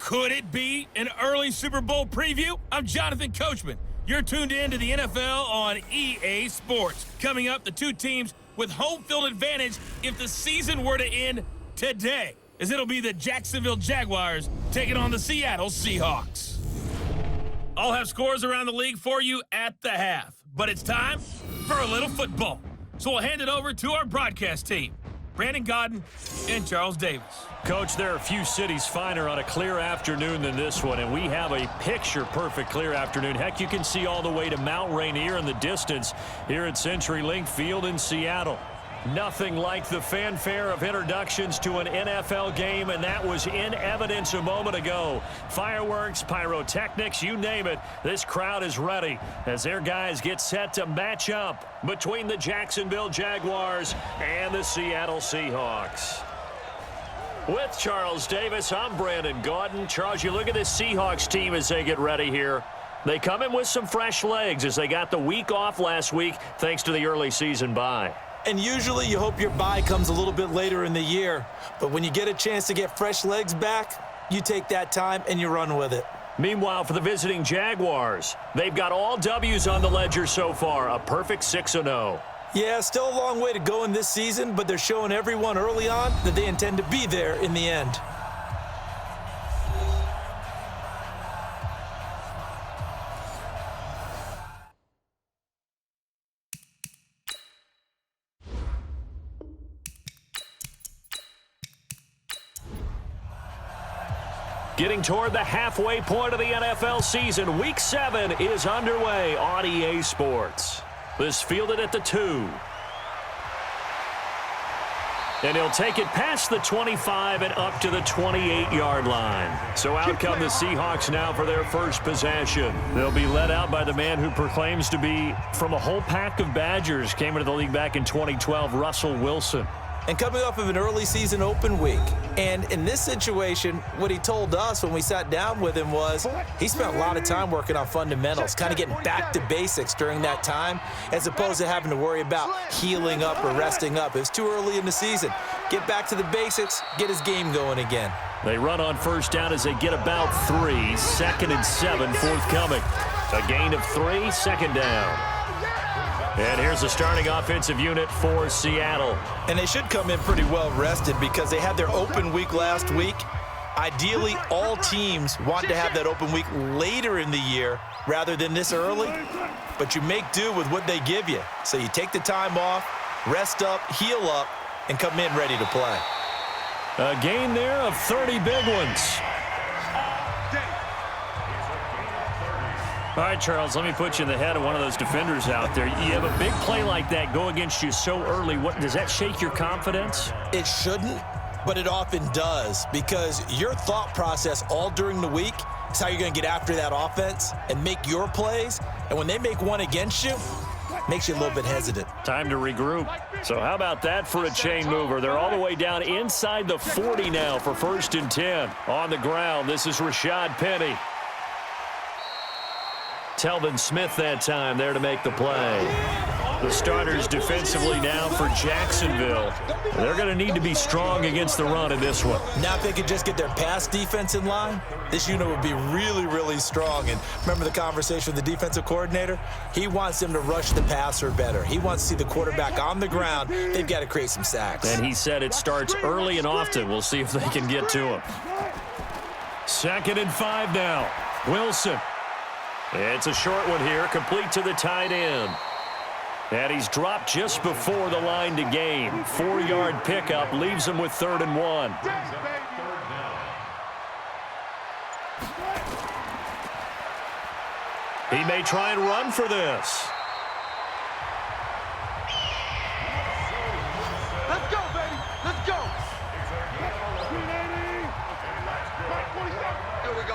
Could it be an early Super Bowl preview? I'm Jonathan Coachman. You're tuned in to the NFL on EA Sports. Coming up, the two teams with home field advantage if the season were to end today, as it'll be the Jacksonville Jaguars taking on the Seattle Seahawks. I'll have scores around the league for you at the half, but it's time for a little football. So we'll hand it over to our broadcast team, Brandon Godden and Charles Davis. Coach, there are a few cities finer on a clear afternoon than this one, and we have a picture-perfect clear afternoon. Heck, you can see all the way to Mount Rainier in the distance here at CenturyLink Field in Seattle. Nothing like the fanfare of introductions to an NFL game, and that was in evidence a moment ago. Fireworks, pyrotechnics, you name it, this crowd is ready as their guys get set to match up between the Jacksonville Jaguars and the Seattle Seahawks. With Charles Davis, I'm Brandon Godden. Charles, you look at this Seahawks team as they get ready here. They come in with some fresh legs as they got the week off last week thanks to the early season bye. And usually you hope your bye comes a little bit later in the year. But when you get a chance to get fresh legs back, you take that time and you run with it. Meanwhile, for the visiting Jaguars, they've got all W's on the ledger so far, a perfect 6-0. Yeah, still a long way to go in this season, but they're showing everyone early on that they intend to be there in the end. Getting toward the halfway point of the NFL season, Week 7 is underway on EA Sports. This fielded at the 2. And he'll take it past the 25 and up to the 28-yard line. So out come the Seahawks now for their first possession. They'll be led out by the man who proclaims to be from a whole pack of Badgers. Came into the league back in 2012, Russell Wilson. And coming off of an early season open week. And in this situation, what he told us when we sat down with him was he spent a lot of time working on fundamentals, kind of getting back to basics during that time, as opposed to having to worry about healing up or resting up. It was too early in the season. Get back to the basics, get his game going again. They run on first down as they get about 3. 2nd and 7 forthcoming. A gain of 3, second down. And here's the starting offensive unit for Seattle. And they should come in pretty well rested because they had their open week last week. Ideally, all teams want to have that open week later in the year rather than this early. But you make do with what they give you. So you take the time off, rest up, heal up, and come in ready to play. A gain there of 30 big ones. All right, Charles, let me put you in the head of one of those defenders out there. You have a big play like that go against you so early. What does that shake your confidence? It shouldn't, but it often does because your thought process all during the week is how you're going to get after that offense and make your plays. And when they make one against you, it makes you a little bit hesitant. Time to regroup. So how about that for a chain mover? They're all the way down inside the 40 now for 1st and 10. On the ground, this is Rashad Penny. Telvin Smith that time there to make the play. The starters defensively now for Jacksonville. They're going to need to be strong against the run in this one. Now if they could just get their pass defense in line, this unit would be really, really strong. And remember the conversation with the defensive coordinator? He wants them to rush the passer better. He wants to see the quarterback on the ground. They've got to create some sacks. And he said it starts early and often. We'll see if they can get to him. 2nd and 5 now. Wilson. It's a short one here, complete to the tight end. And he's dropped just before the line to gain. 4-yard pickup leaves him with 3rd and 1. He may try and run for this. Let's go, baby. Let's go. Here we go.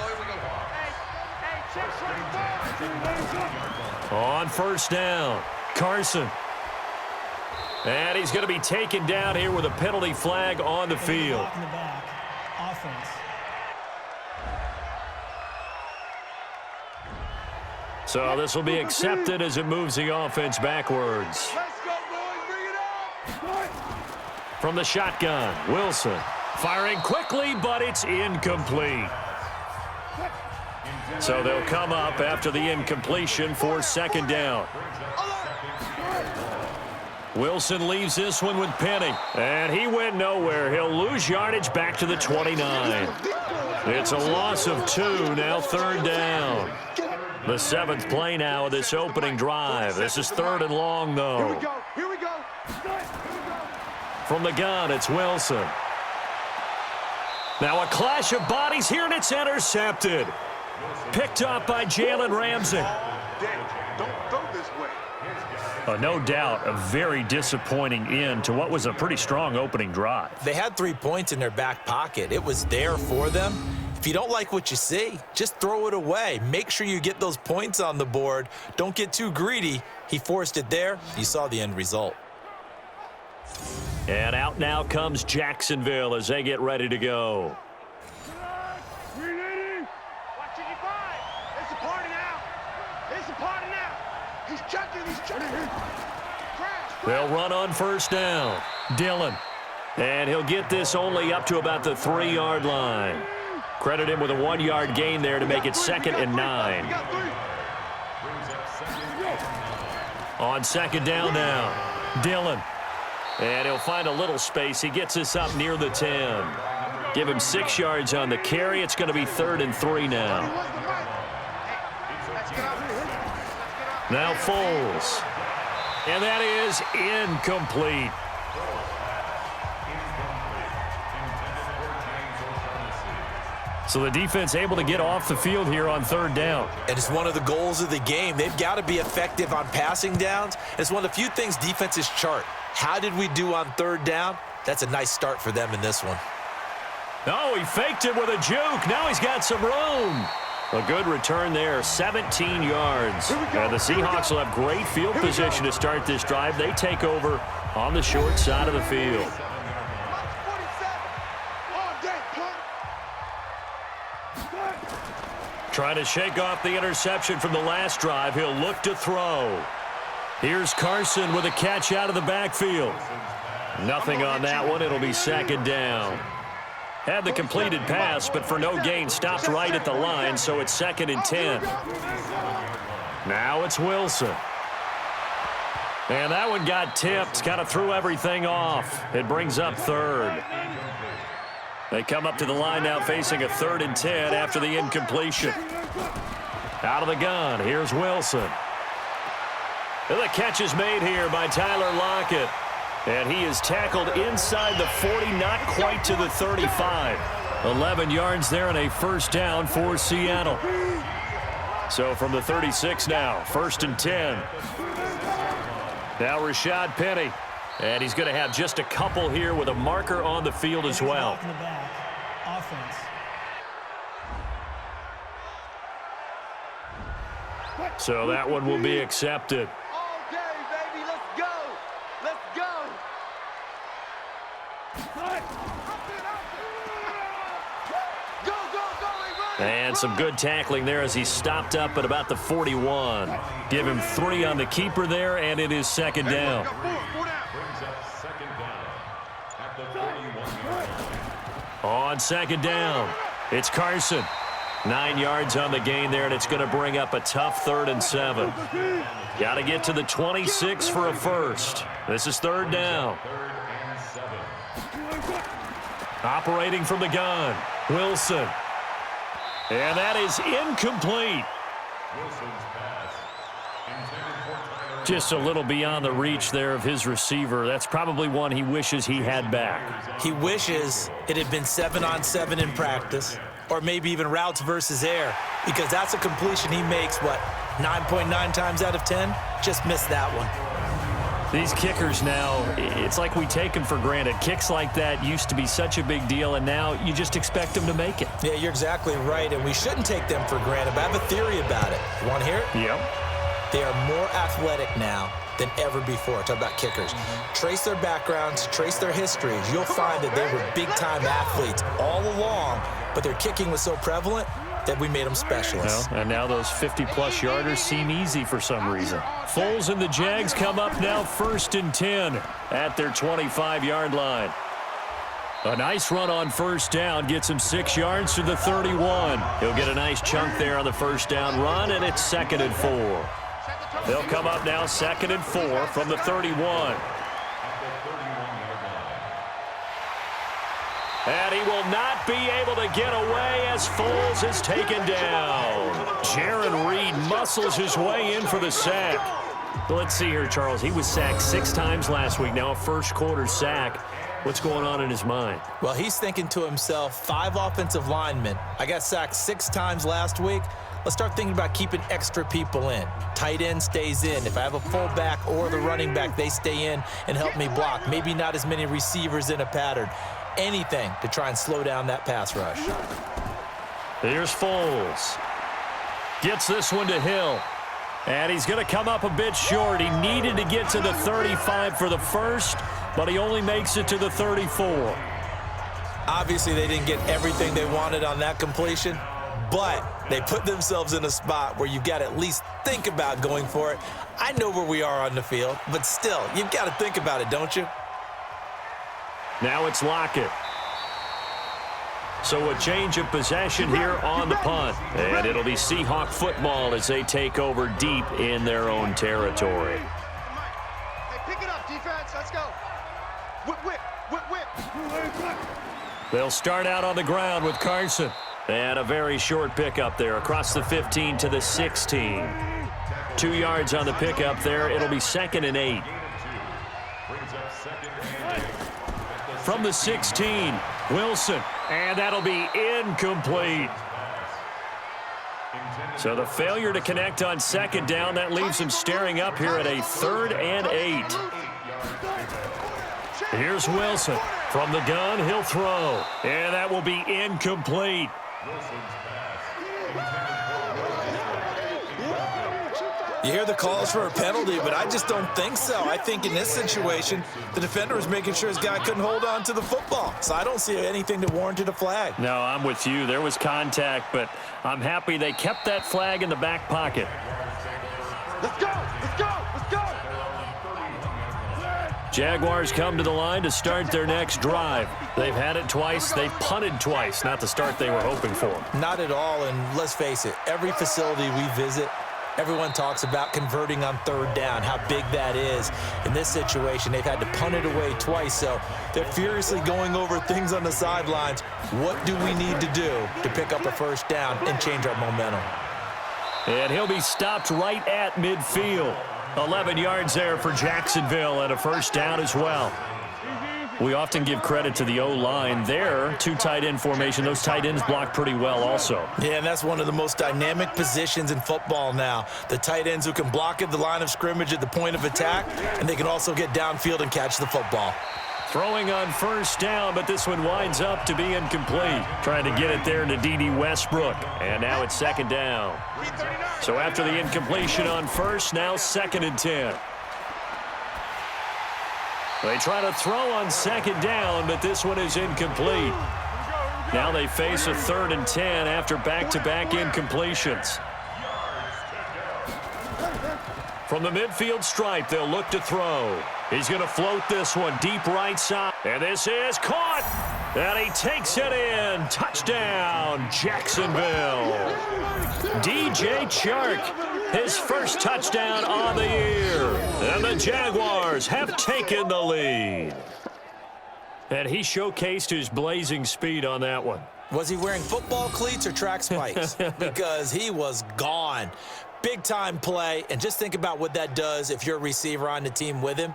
On first down, Carson. And he's going to be taken down here with a penalty flag on the field. So this will be accepted as it moves the offense backwards. From the shotgun, Wilson firing quickly, but it's incomplete. So they'll come up after the incompletion for second down. Wilson leaves this one with Penny. And he went nowhere. He'll lose yardage back to the 29. It's a loss of 2, now third down. The 7th play now of this opening drive. This is 3rd and long, though. Here we go. From the gun, it's Wilson. Now a clash of bodies here, and it's intercepted. Picked up by Jalen Ramsey. Don't throw this way. No doubt a very disappointing end to what was a pretty strong opening drive. They had 3 points in their back pocket. It was there for them. If you don't like what you see, just throw it away. Make sure you get those points on the board. Don't get too greedy. He forced it there. You saw the end result. And out now comes Jacksonville as they get ready to go. It's a party now. It's a party now. He's checking. They'll run on first down. Dillon. And he'll get this only up to about the 3-yard line. Credit him with a 1-yard gain there to make it 2nd and 9. On second down now. Dillon. And he'll find a little space. He gets us up near the 10. Give him 6 yards on the carry. It's going to be 3rd and 3 now. Now Foles. And that is incomplete. So the defense able to get off the field here on 3rd down. And it's one of the goals of the game. They've got to be effective on passing downs. It's one of the few things defenses chart. How did we do on 3rd down? That's a nice start for them in this one. Oh, he faked it with a juke. Now he's got some room. A good return there, 17 yards. And the Seahawks will have great field position to start this drive. They take over on the short side of the field. Trying to shake off the interception from the last drive. He'll look to throw. Here's Carson with a catch out of the backfield. Nothing on that one. It'll be 2nd down. Had the completed pass, but for no gain, stopped right at the line, so it's 2nd and 10. Now it's Wilson. And that one got tipped, kind of threw everything off. It brings up 3rd. They come up to the line now facing a 3rd and 10 after the incompletion. Out of the gun, here's Wilson. And the catch is made here by Tyler Lockett. And he is tackled inside the 40, not quite to the 35. 11 yards there and a 1st down for Seattle. So from the 36 now, 1st and 10. Now Rashad Penny. And he's going to have just a couple here with a marker on the field as well. So that one will be accepted. All day, baby. Let's go. Let's go. And some good tackling there as he stopped up at about the 41. Give him 3 on the keeper there, and it is 2nd down. On 2nd down, it's Carson. 9 yards on the gain there, and it's going to bring up a tough 3rd and 7. Got to get to the 26 for a 1st. This is 3rd down. Operating from the gun, Wilson. And that is incomplete. Just a little beyond the reach there of his receiver. That's probably one he wishes he had back. He wishes it had been 7-on-7 in practice, or maybe even routes versus air, because that's a completion he makes, what, 9.9 times out of 10? Just missed that one. These kickers now, it's like we take them for granted. Kicks like that used to be such a big deal, and now you just expect them to make it. Yeah, you're exactly right, and we shouldn't take them for granted, but I have a theory about it. You want to hear it? Yep. They are more athletic now than ever before. Talk about kickers. Trace their backgrounds, trace their histories. You'll find that they were big-time athletes all along, but their kicking was so prevalent that we made them specialists. Well, and now those 50-plus yarders seem easy for some reason. Foles and the Jags come up now 1st and 10 at their 25-yard line. A nice run on first down gets him 6 yards to the 31. He'll get a nice chunk there on the first down run, and it's 2nd and 4. They'll come up now 2nd and 4 from the 31. And he will not be able to get away as Foles is taken down. Jaron Reed muscles his way in for the sack. Let's see here, Charles. He was sacked 6 times last week. Now a first-quarter sack. What's going on in his mind? Well, he's thinking to himself, 5 offensive linemen. I got sacked 6 times last week. Let's start thinking about keeping extra people in. Tight end stays in. If I have a fullback or the running back, they stay in and help me block. Maybe not as many receivers in a pattern. Anything to try and slow down that pass rush. Here's Foles. Gets this one to Hill. And he's going to come up a bit short. He needed to get to the 35 for the first, but he only makes it to the 34. Obviously, they didn't get everything they wanted on that completion, but they put themselves in a spot where you've got to at least think about going for it. I know where we are on the field, but still, you've got to think about it, don't you? Now it's Lockett. So a change of possession here on the punt. And it'll be Seahawk football as they take over deep in their own territory. Hey, pick it up, defense. Let's go. Whip, whip, whip, whip. They'll start out on the ground with Carson. And a very short pickup there across the 15 to the 16. 2 yards on the pickup there. It'll be 2nd and 8. From the 16, Wilson. And that'll be incomplete. So the failure to connect on 2nd down, that leaves him staring up here at a 3rd and 8. Here's Wilson. From the gun, he'll throw. And that will be incomplete. You hear the calls for a penalty, but I just don't think so. I think in this situation, the defender was making sure his guy couldn't hold on to the football. So I don't see anything that warranted a flag. No, I'm with you. There was contact, but I'm happy they kept that flag in the back pocket. Let's go. Let's go. Let's go. Jaguars come to the line to start their next drive. They've had it twice. They've punted twice. Not the start they were hoping for. Not at all, and let's face it, every facility we visit, everyone talks about converting on 3rd down, how big that is. In this situation, they've had to punt it away twice, so they're furiously going over things on the sidelines. What do we need to do to pick up a 1st down and change our momentum? And he'll be stopped right at midfield. 11 yards there for Jacksonville and a 1st down as well. We often give credit to the O-line there. 2 tight end formation. Those tight ends block pretty well also. Yeah, and that's one of the most dynamic positions in football now. The tight ends who can block at the line of scrimmage at the point of attack, and they can also get downfield and catch the football. Throwing on 1st down, but this one winds up to be incomplete. Trying to get it there to D.D. Westbrook. And now it's 2nd down. So after the incompletion on 1st, now 2nd and 10. They try to throw on 2nd down, but this one is incomplete. Now they face a 3rd and 10 after back-to-back incompletions. From the midfield stripe, they'll look to throw. He's going to float this one deep right side. And this is caught. And he takes it in. Touchdown, Jacksonville. DJ Chark, his first touchdown on the year. And the Jaguars have taken the lead. And he showcased his blazing speed on that one. Was he wearing football cleats or track spikes? Because he was gone. Big-time play, and just think about what that does if you're a receiver on the team with him.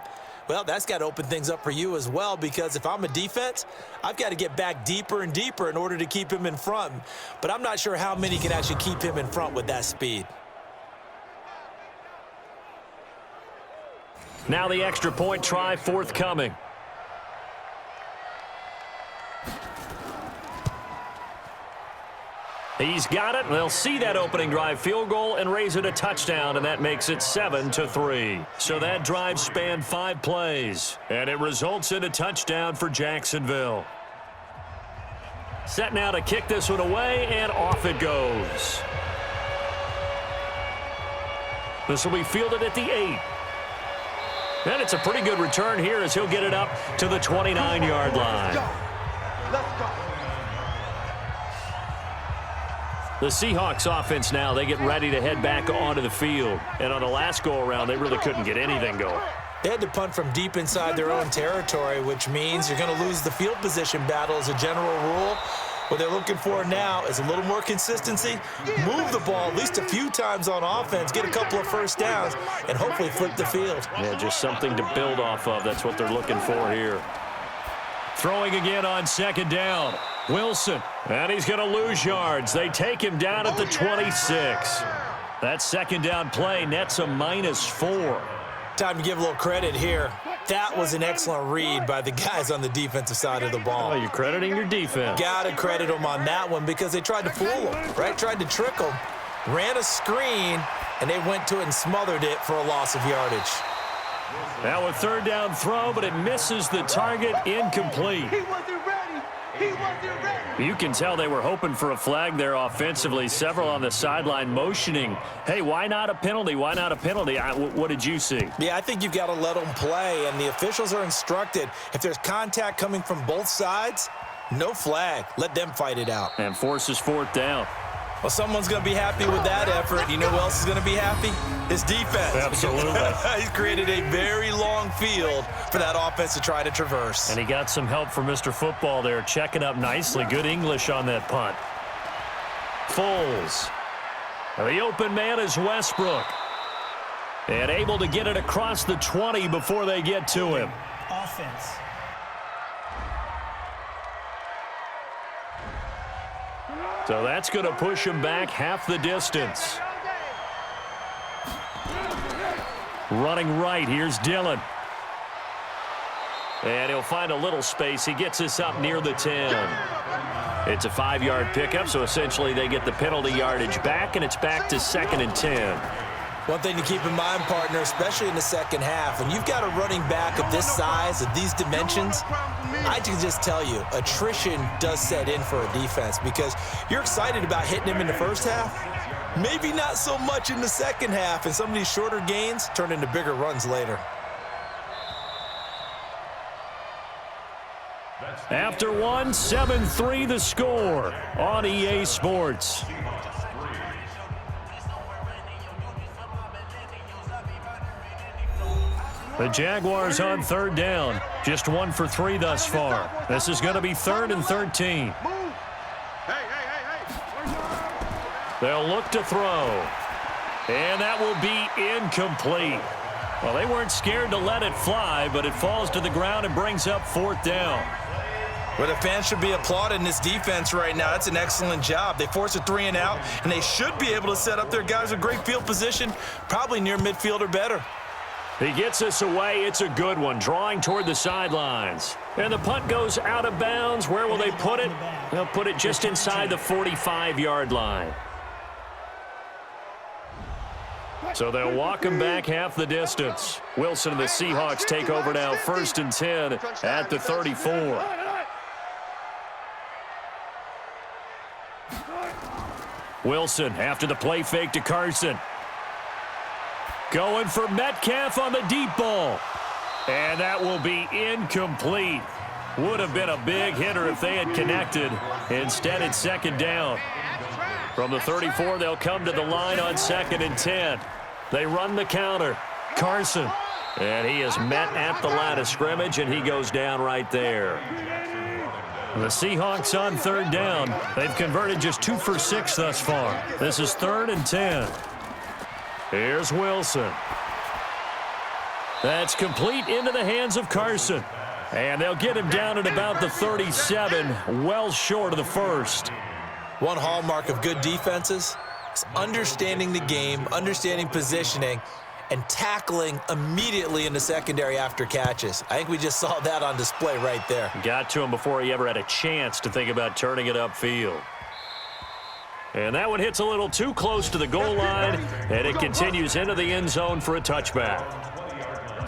Well, that's got to open things up for you as well, because if I'm a defense, I've got to get back deeper and deeper in order to keep him in front. But I'm not sure how many can actually keep him in front with that speed. Now the extra point try forthcoming. He's got it. They'll see that opening drive field goal and raise it a touchdown, and that makes it 7-3. So that drive spanned 5 plays, and it results in a touchdown for Jacksonville. Set now to kick this one away, and off it goes. This will be fielded at the 8. And it's a pretty good return here as he'll get it up to the 29-yard line. Let's go. The Seahawks offense now, they get ready to head back onto the field. And on the last go-around, they really couldn't get anything going. They had to punt from deep inside their own territory, which means you're going to lose the field position battle as a general rule. What they're looking for now is a little more consistency, move the ball at least a few times on offense, get a couple of first downs, and hopefully flip the field. Yeah, just something to build off of. That's what they're looking for here. Throwing again on second down. Wilson, and he's going to lose yards. They take him down at the 26. That second down play nets a -4. Time to give a little credit here. That was an excellent read by the guys on the defensive side of the ball. Oh, you're crediting your defense. Got to credit them on that one because they tried to fool them, right? Tried to trick them, ran a screen, and they went to it and smothered it for a loss of yardage. Now a third down throw, but it misses the target, incomplete. He wasn't ready. He wasn't ready. You can tell they were hoping for a flag there offensively. Several on the sideline motioning, hey, why not a penalty? Why not a penalty? What did you see? Yeah, I think you've got to let them play, and the officials are instructed. If there's contact coming from both sides, no flag. Let them fight it out. And forces fourth down. Well, someone's going to be happy with that effort. You know who else is going to be happy? His defense. Absolutely. He's created a very long field for that offense to try to traverse. And he got some help from Mr. Football there, checking up nicely. Good English on that punt. Foles. The open man is Westbrook. And able to get it across the 20 before they get to him. Offense. So that's going to push him back half the distance. Running right, here's Dillon. And he'll find a little space. He gets us up near the 10. It's a 5-yard pickup, so essentially they get the penalty yardage back, and it's back to 2nd and 10. One thing to keep in mind, partner, especially in the second half, when you've got a running back of this size, of these dimensions, I can just tell you, attrition does set in for a defense because you're excited about hitting him in the first half, maybe not so much in the second half, and some of these shorter gains turn into bigger runs later. After one, 7-3 the score on EA Sports. The Jaguars on third down. Just 1 for 3 thus far. This is going to be 3rd and 13. They'll look to throw. And that will be incomplete. Well, they weren't scared to let it fly, but it falls to the ground and brings up 4th down. Well, the fans should be applauding this defense right now. That's an excellent job. They force a 3 and out, and they should be able to set up their guys with great field position, probably near midfield or better. He gets us away. It's a good one, drawing toward the sidelines. And the punt goes out of bounds. Where will they put it? They'll put it just inside the 45-yard line. So they'll walk him back half the distance. Wilson and the Seahawks take over now, 1st and 10 at the 34. Wilson after the play fake to Carson. Going for Metcalf on the deep ball. And that will be incomplete. Would have been a big hitter if they had connected. Instead, it's 2nd down. From the 34, they'll come to the line on 2nd and 10. They run the counter. Carson. And he is met at the line of scrimmage, and he goes down right there. The Seahawks on 3rd down. They've converted just 2 for 6 thus far. This is 3rd and 10. Here's Wilson. That's complete into the hands of Carson. And they'll get him down at about the 37, well short of the 1st. One hallmark of good defenses is understanding the game, understanding positioning, and tackling immediately in the secondary after catches. I think we just saw that on display right there. Got to him before he ever had a chance to think about turning it upfield. And that one hits a little too close to the goal line, and it continues into the end zone for a touchback.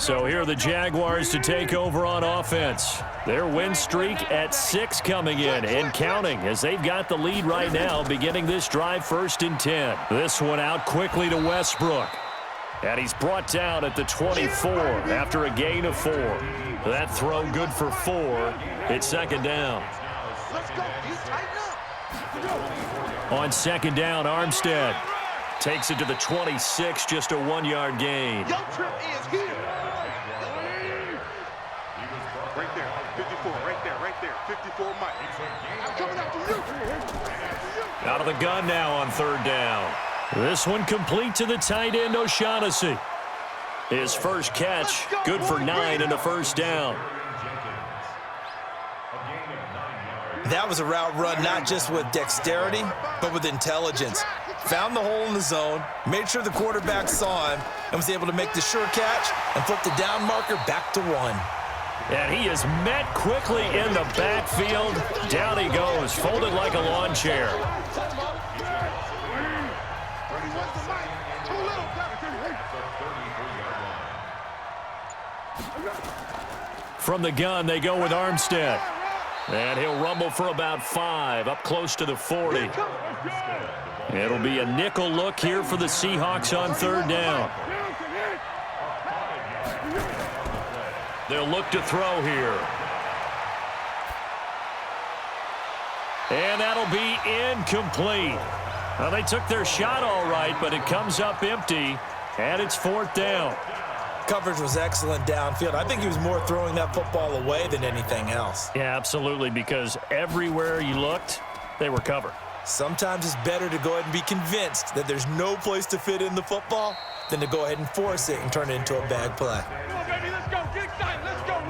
So here are the Jaguars to take over on offense. Their win streak at 6 coming in and counting as they've got the lead right now beginning this drive 1st and 10. This one out quickly to Westbrook. And he's brought down at the 24 after a gain of 4. That throw good for 4. It's 2nd down. Let's go, D. Tighten up. On second down, Armstead takes it to the 26, just a 1-yard gain. Your trip is here. Right there, 54, right there, 54, Mike. I'm coming after you. Out of the gun now on third down. This one complete to the tight end, O'Shaughnessy. His first catch, good for 9 and a first down. That was a route run not just with dexterity, but with intelligence. Found the hole in the zone, made sure the quarterback saw him, and was able to make the sure catch and flip the down marker back to 1. And he is met quickly in the backfield. Down he goes, folded like a lawn chair. From the gun, they go with Armstead. And he'll rumble for about 5, up close to the 40. It'll be a nickel look here for the Seahawks on third down. They'll look to throw here. And that'll be incomplete. Well, they took their shot all right, but it comes up empty, and it's fourth down. Coverage was excellent downfield. I think he was more throwing that football away than anything else. Yeah, absolutely, because everywhere you looked, they were covered. Sometimes it's better to go ahead and be convinced that there's no place to fit in the football than to go ahead and force it and turn it into a bad play. Come on, baby, let's go. Get excited. Let's go.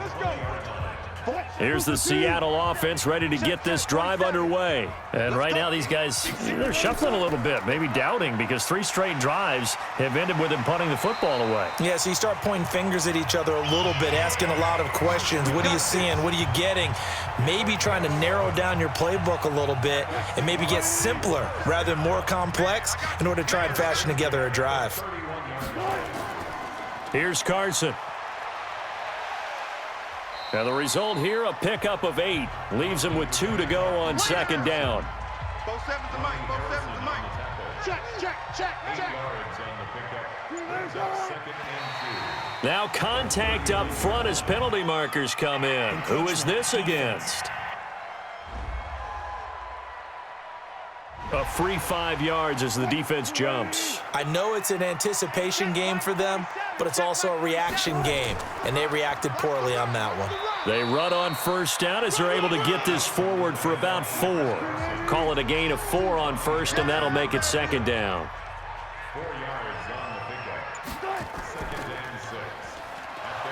Here's the Seattle offense ready to get this drive underway. And right now these guys, they're shuffling a little bit, maybe doubting, because 3 straight drives have ended with them punting the football away. Yeah, so you start pointing fingers at each other a little bit, asking a lot of questions. What are you seeing? What are you getting? Maybe trying to narrow down your playbook a little bit and maybe get simpler rather than more complex in order to try and fashion together a drive. Here's Carson. And the result here, a pickup of 8. Leaves him with 2 to go on second down. Both sevens to Mike. Both sevens to Mike. Check. Now contact up front as penalty markers come in. Who is this against? A free 5 yards as the defense jumps. I know it's an anticipation game for them, but it's also a reaction game, and they reacted poorly on that one. They run on first down as they're able to get this forward for about 4. Call it a gain of 4 on first, and that'll make it second down. 4 yards on the pickup. Second and 6.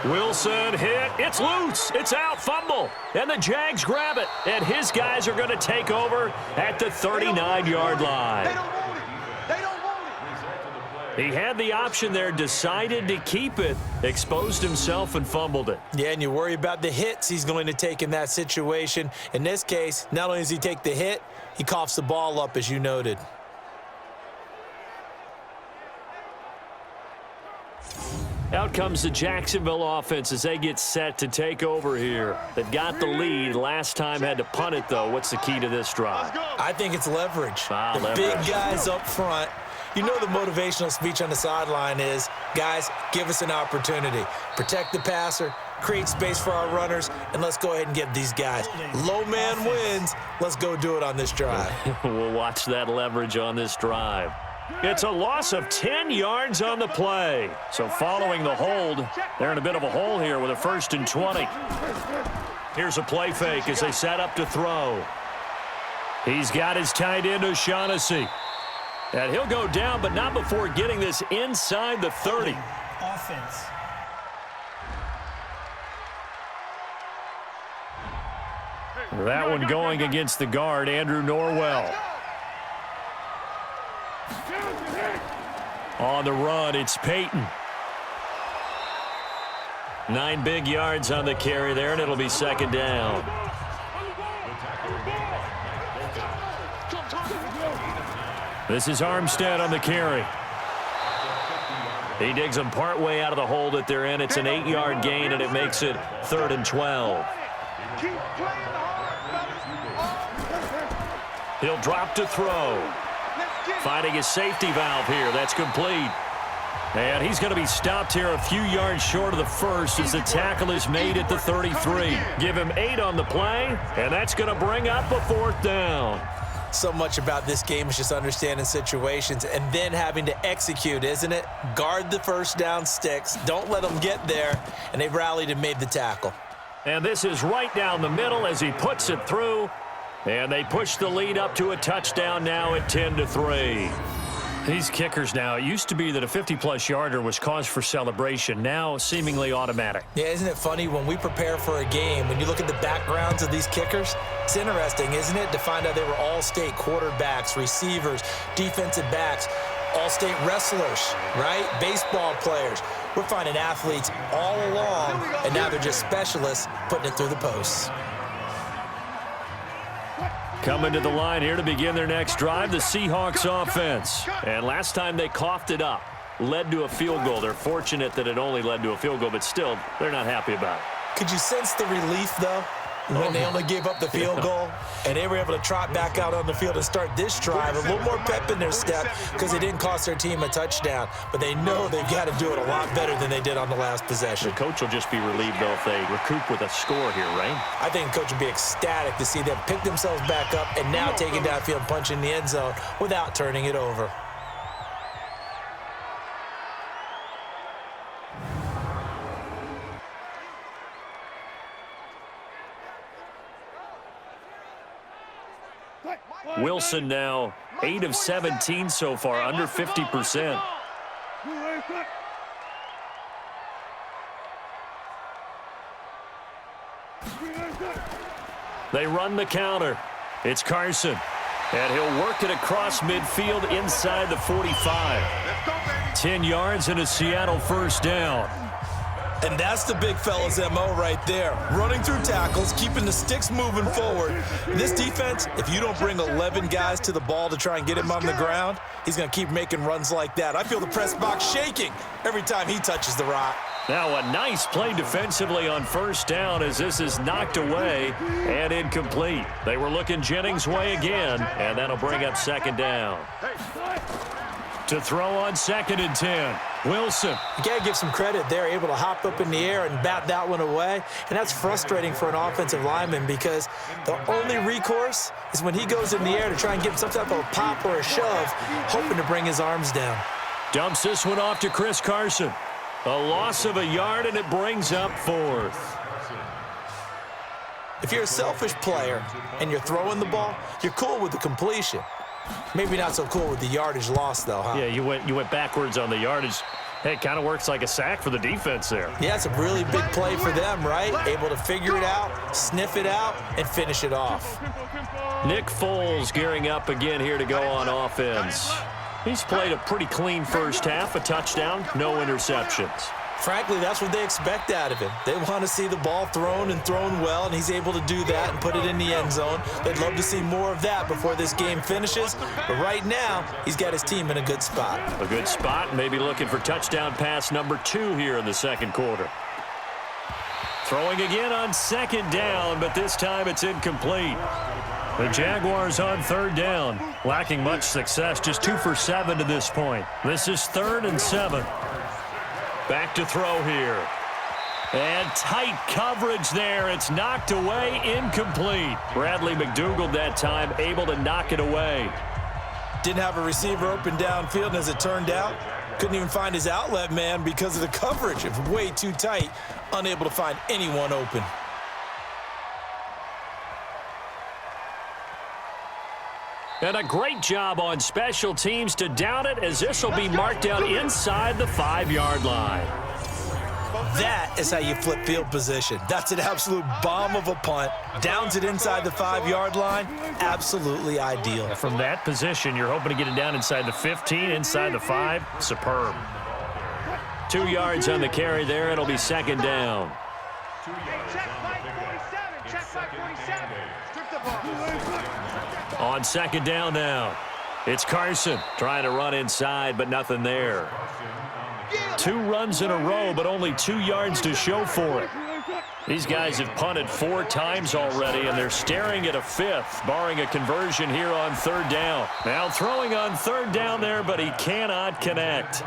Wilson hit. It's loose. It's out. Fumble. And the Jags grab it. And his guys are going to take over at the 39-yard line. They don't want it. They don't want it. He had the option there, decided to keep it, exposed himself and fumbled it. Yeah, and you worry about the hits he's going to take in that situation. In this case, not only does he take the hit, he coughs the ball up, as you noted. Out comes the Jacksonville offense as they get set to take over here. They've got the lead. Last time had to punt it, though. What's the key to this drive? I think it's leverage. The Leverage. big guys up front. You know the motivational speech on the sideline is, guys, give us an opportunity. Protect the passer, create space for our runners, and let's go ahead and get these guys. Low man wins. Let's go do it on this drive. We'll watch that leverage on this drive. It's a loss of 10 yards on the play. So following the hold, they're in a bit of a hole here with a 1st and 20. Here's a play fake as they set up to throw. He's got his tight end, O'Shaughnessy. And he'll go down, but not before getting this inside the 30. Offense. That one going against the guard, Andrew Norwell. On the run, it's Peyton. 9 big yards on the carry there, and it'll be second down. This is Armstead on the carry. He digs them partway out of the hole that they're in. It's an 8-yard gain, and it makes it 3rd and 12. He'll drop to throw. Finding his safety valve here. That's complete. And he's going to be stopped here a few yards short of the first as the tackle is made at the 33. Give him 8 on the play, and that's going to bring up a 4th down. So much about this game is just understanding situations and then having to execute, isn't it? Guard the first down sticks. Don't let them get there. And they rallied and made the tackle. And this is right down the middle as he puts it through. And they push the lead up to a touchdown now at 10-3. These kickers now, it used to be that a 50-plus yarder was cause for celebration. Now seemingly automatic. Yeah, isn't it funny when we prepare for a game, when you look at the backgrounds of these kickers, it's interesting, isn't it, to find out they were all-state quarterbacks, receivers, defensive backs, all-state wrestlers, right? Baseball players. We're finding athletes all along, and now they're just specialists putting it through the posts. Coming to the line here to begin their next drive, the Seahawks offense. And last time they coughed it up, led to a field goal. They're fortunate that it only led to a field goal, but still, they're not happy about it. Could you sense the relief, though, when they only gave up the field goal and they were able to trot back out on the field and start this drive? A little more pep in their step because it didn't cost their team a touchdown, but they know they've got to do it a lot better than they did on the last possession. The coach will just be relieved, though, if they recoup with a score here, right? I think the coach will be ecstatic to see them pick themselves back up and now take it downfield, punch in the end zone without turning it over. Wilson now 8 of 17 so far, under 50%. They run the counter. It's Carson. And he'll work it across midfield inside the 45. 10 yards and a Seattle first down. And that's the big fella's MO right there. Running through tackles, keeping the sticks moving forward. This defense, if you don't bring 11 guys to the ball to try and get him on the ground, he's going to keep making runs like that. I feel the press box shaking every time he touches the rock. Now a nice play defensively on first down as this is knocked away and incomplete. They were looking Jennings' way again, and that'll bring up second down. To throw on 2nd and 10. Wilson. You got to give some credit. They're able to hop up in the air and bat that one away. And that's frustrating for an offensive lineman because the only recourse is when he goes in the air to try and get some type of a pop or a shove, hoping to bring his arms down. Dumps this one off to Chris Carson. A loss of a yard, and it brings up 4th. If you're a selfish player and you're throwing the ball, you're cool with the completion. Maybe not so cool with the yardage loss, though, huh? Yeah, you went backwards on the yardage. Hey, it kind of works like a sack for the defense there. Yeah, it's a really big play for them, right? Able to figure it out, sniff it out, and finish it off. Nick Foles gearing up again here to go on offense. He's played a pretty clean first half, a touchdown, no interceptions. Frankly, that's what they expect out of him. They want to see the ball thrown and thrown well, and he's able to do that and put it in the end zone. They'd love to see more of that before this game finishes. But right now, he's got his team in a good spot. A good spot, maybe looking for touchdown pass number 2 here in the second quarter. Throwing again on 2nd down, but this time it's incomplete. The Jaguars on 3rd down, lacking much success, just 2 for 7 to this point. This is 3rd and 7. Back to throw here. And tight coverage there. It's knocked away, incomplete. Bradley McDougald that time able to knock it away. Didn't have a receiver open downfield, and as it turned out, couldn't even find his outlet man because of the coverage. It was way too tight, unable to find anyone open. And a great job on special teams to down it as this will be marked out inside the 5-yard line. That is how you flip field position. That's an absolute bomb of a punt. Downs it inside the 5-yard line. Absolutely ideal. From that position, you're hoping to get it down inside the 15, inside the 5. Superb. 2 yards on the carry there. It'll be 2nd down. On 2nd down now, it's Carson trying to run inside, but nothing there. 2 runs in a row, but only 2 yards to show for it. These guys have punted 4 times already, and they're staring at a 5th, barring a conversion here on 3rd down. Now throwing on 3rd down there, but he cannot connect.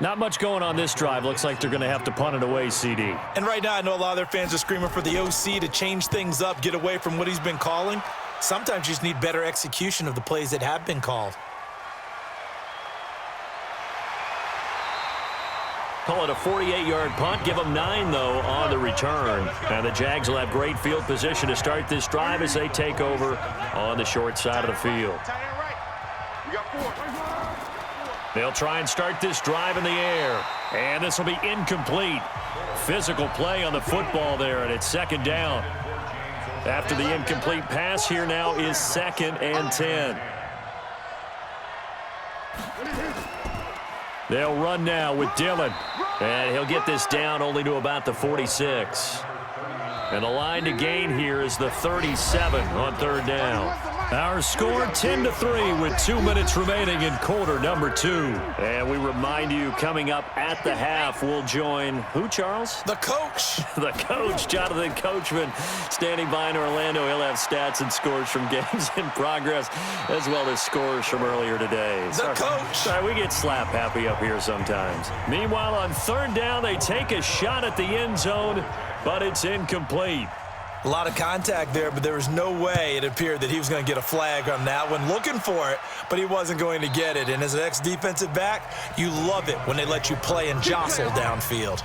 Not much going on this drive. Looks like they're going to have to punt it away, CD. And right now, I know a lot of their fans are screaming for the OC to change things up, get away from what he's been calling. Sometimes you just need better execution of the plays that have been called. Call it a 48-yard punt. Give them 9, though, on the return. And the Jags will have great field position to start this drive as they take over on the short side of the field. They'll try and start this drive in the air. And this will be incomplete. Physical play on the football there, and it's second down. After the incomplete pass, here now is 2nd and 10. They'll run now with Dillon. And he'll get this down only to about the 46. And the line to gain here is the 37 on 3rd down. Our score 10-3 with 2 minutes remaining in quarter number 2. And we remind you, coming up at the half, we'll join who, Charles? The coach. The coach, Jonathan Coachman, standing by in Orlando. He'll have stats and scores from games in progress, as well as scores from earlier today. The coach. Sorry, we get slap happy up here sometimes. Meanwhile, on 3rd down, they take a shot at the end zone, but it's incomplete. A lot of contact there, but there was no way it appeared that he was going to get a flag on that one. Looking for it, but he wasn't going to get it. And as an ex-defensive back, you love it when they let you play and jostle downfield.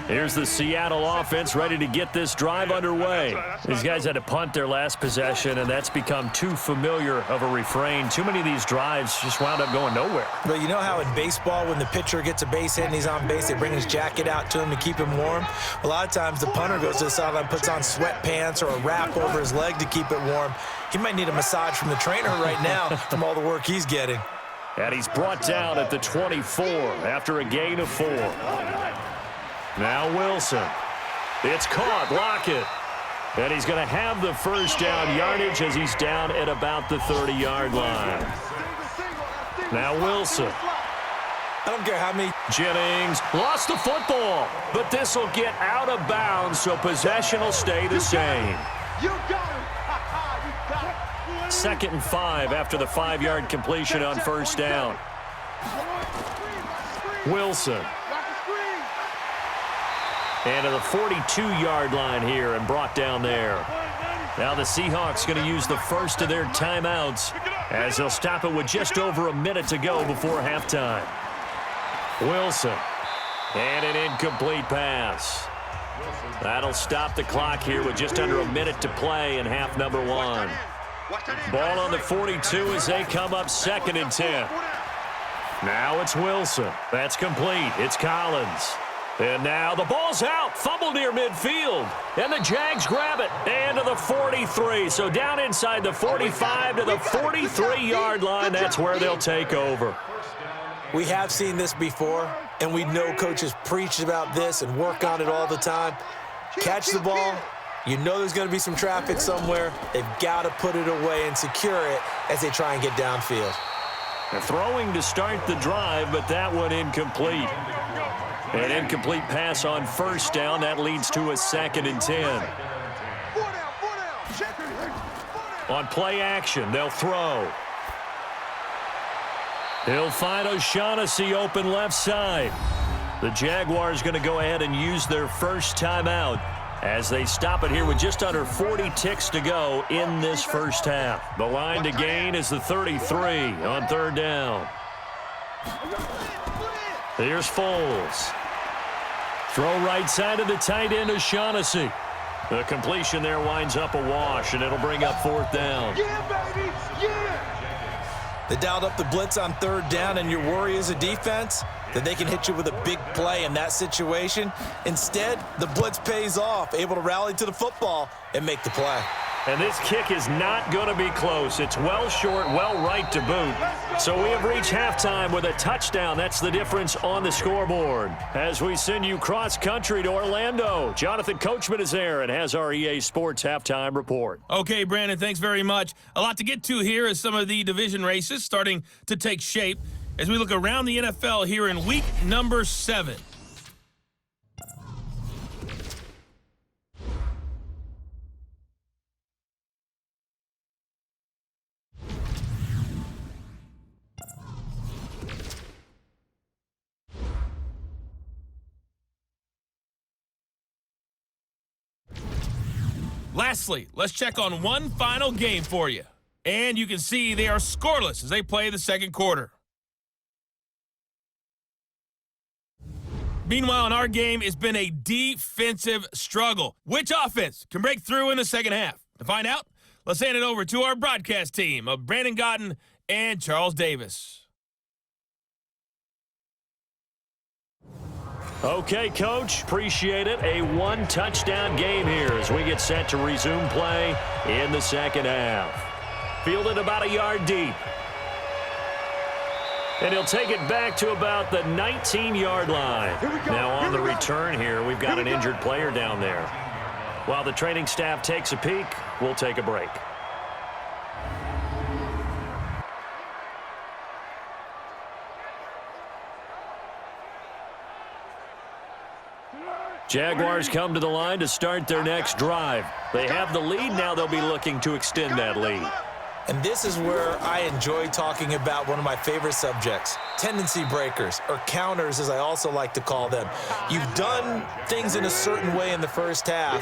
Here's the Seattle offense ready to get this drive underway. These guys had to punt their last possession, and that's become too familiar of a refrain. Too many of these drives just wound up going nowhere. But you know how in baseball, when the pitcher gets a base hit and he's on base, they bring his jacket out to him to keep him warm? A lot of times the punter goes to the sideline, puts on sweatpants or a wrap over his leg to keep it warm. He might need a massage from the trainer right now from all the work he's getting. And he's brought down at the 24 after a gain of 4. Now Wilson. It's caught. Lockett. And he's going to have the first down yardage as he's down at about the 30-yard line. Now Wilson. I don't care how many. Jennings lost the football, but this will get out of bounds, so possession will stay the same. You got him. You got it. 2nd and 5 after the 5-yard completion on 1st down. Wilson. And to the 42-yard line here and brought down there. Now the Seahawks going to use the first of their timeouts as they'll stop it with just over a minute to go before halftime. Wilson. And an incomplete pass. That'll stop the clock here with just under a minute to play in half number 1. Ball on the 42 as they come up 2nd and 10. Now it's Wilson. That's complete. It's Collins. And now the ball's out. Fumble near midfield. And the Jags grab it. And to the 43. So down inside the 45 to the 43-yard line. That's where they'll take over. We have seen this before, and we know coaches preach about this and work on it all the time. Catch the ball. You know there's going to be some traffic somewhere. They've got to put it away and secure it as they try and get downfield. They're throwing to start the drive, but that one incomplete. An incomplete pass on 1st down. That leads to a 2nd and 10. On play action, they'll throw. He'll find O'Shaughnessy open left side. The Jaguars going to go ahead and use their first timeout as they stop it here with just under 40 ticks to go in this first half. The line to gain is the 33 on 3rd down. Here's Foles. Throw right side of the tight end, O'Shaughnessy. The completion there winds up a wash, and it'll bring up 4th down. Yeah, baby. Yeah. They dialed up the blitz on 3rd down, and your worry as a defense that they can hit you with a big play in that situation. Instead, the blitz pays off, able to rally to the football and make the play. And this kick is not going to be close. It's well short, well right to boot. So we have reached halftime with a touchdown. That's the difference on the scoreboard. As we send you cross-country to Orlando, Jonathan Coachman is there and has our EA Sports halftime report. Okay, Brandon, thanks very much. A lot to get to here as some of the division races starting to take shape as we look around the NFL here in week number 7. Lastly, let's check on one final game for you. And you can see they are scoreless as they play the second quarter. Meanwhile, in our game, it's been a defensive struggle. Which offense can break through in the second half? To find out, let's hand it over to our broadcast team of Brandon Gotten and Charles Davis. Okay, Coach, appreciate it. A one-touchdown game here as we get set to resume play in the second half. Fielded about a yard deep. And he'll take it back to about the 19-yard line. Now on the return here, we've got an injured player down there. While the training staff takes a peek, we'll take a break. Jaguars come to the line to start their next drive. They have the lead. Now they'll be looking to extend that lead. And this is where I enjoy talking about one of my favorite subjects, tendency breakers, or counters as I also like to call them. You've done things in a certain way in the first half,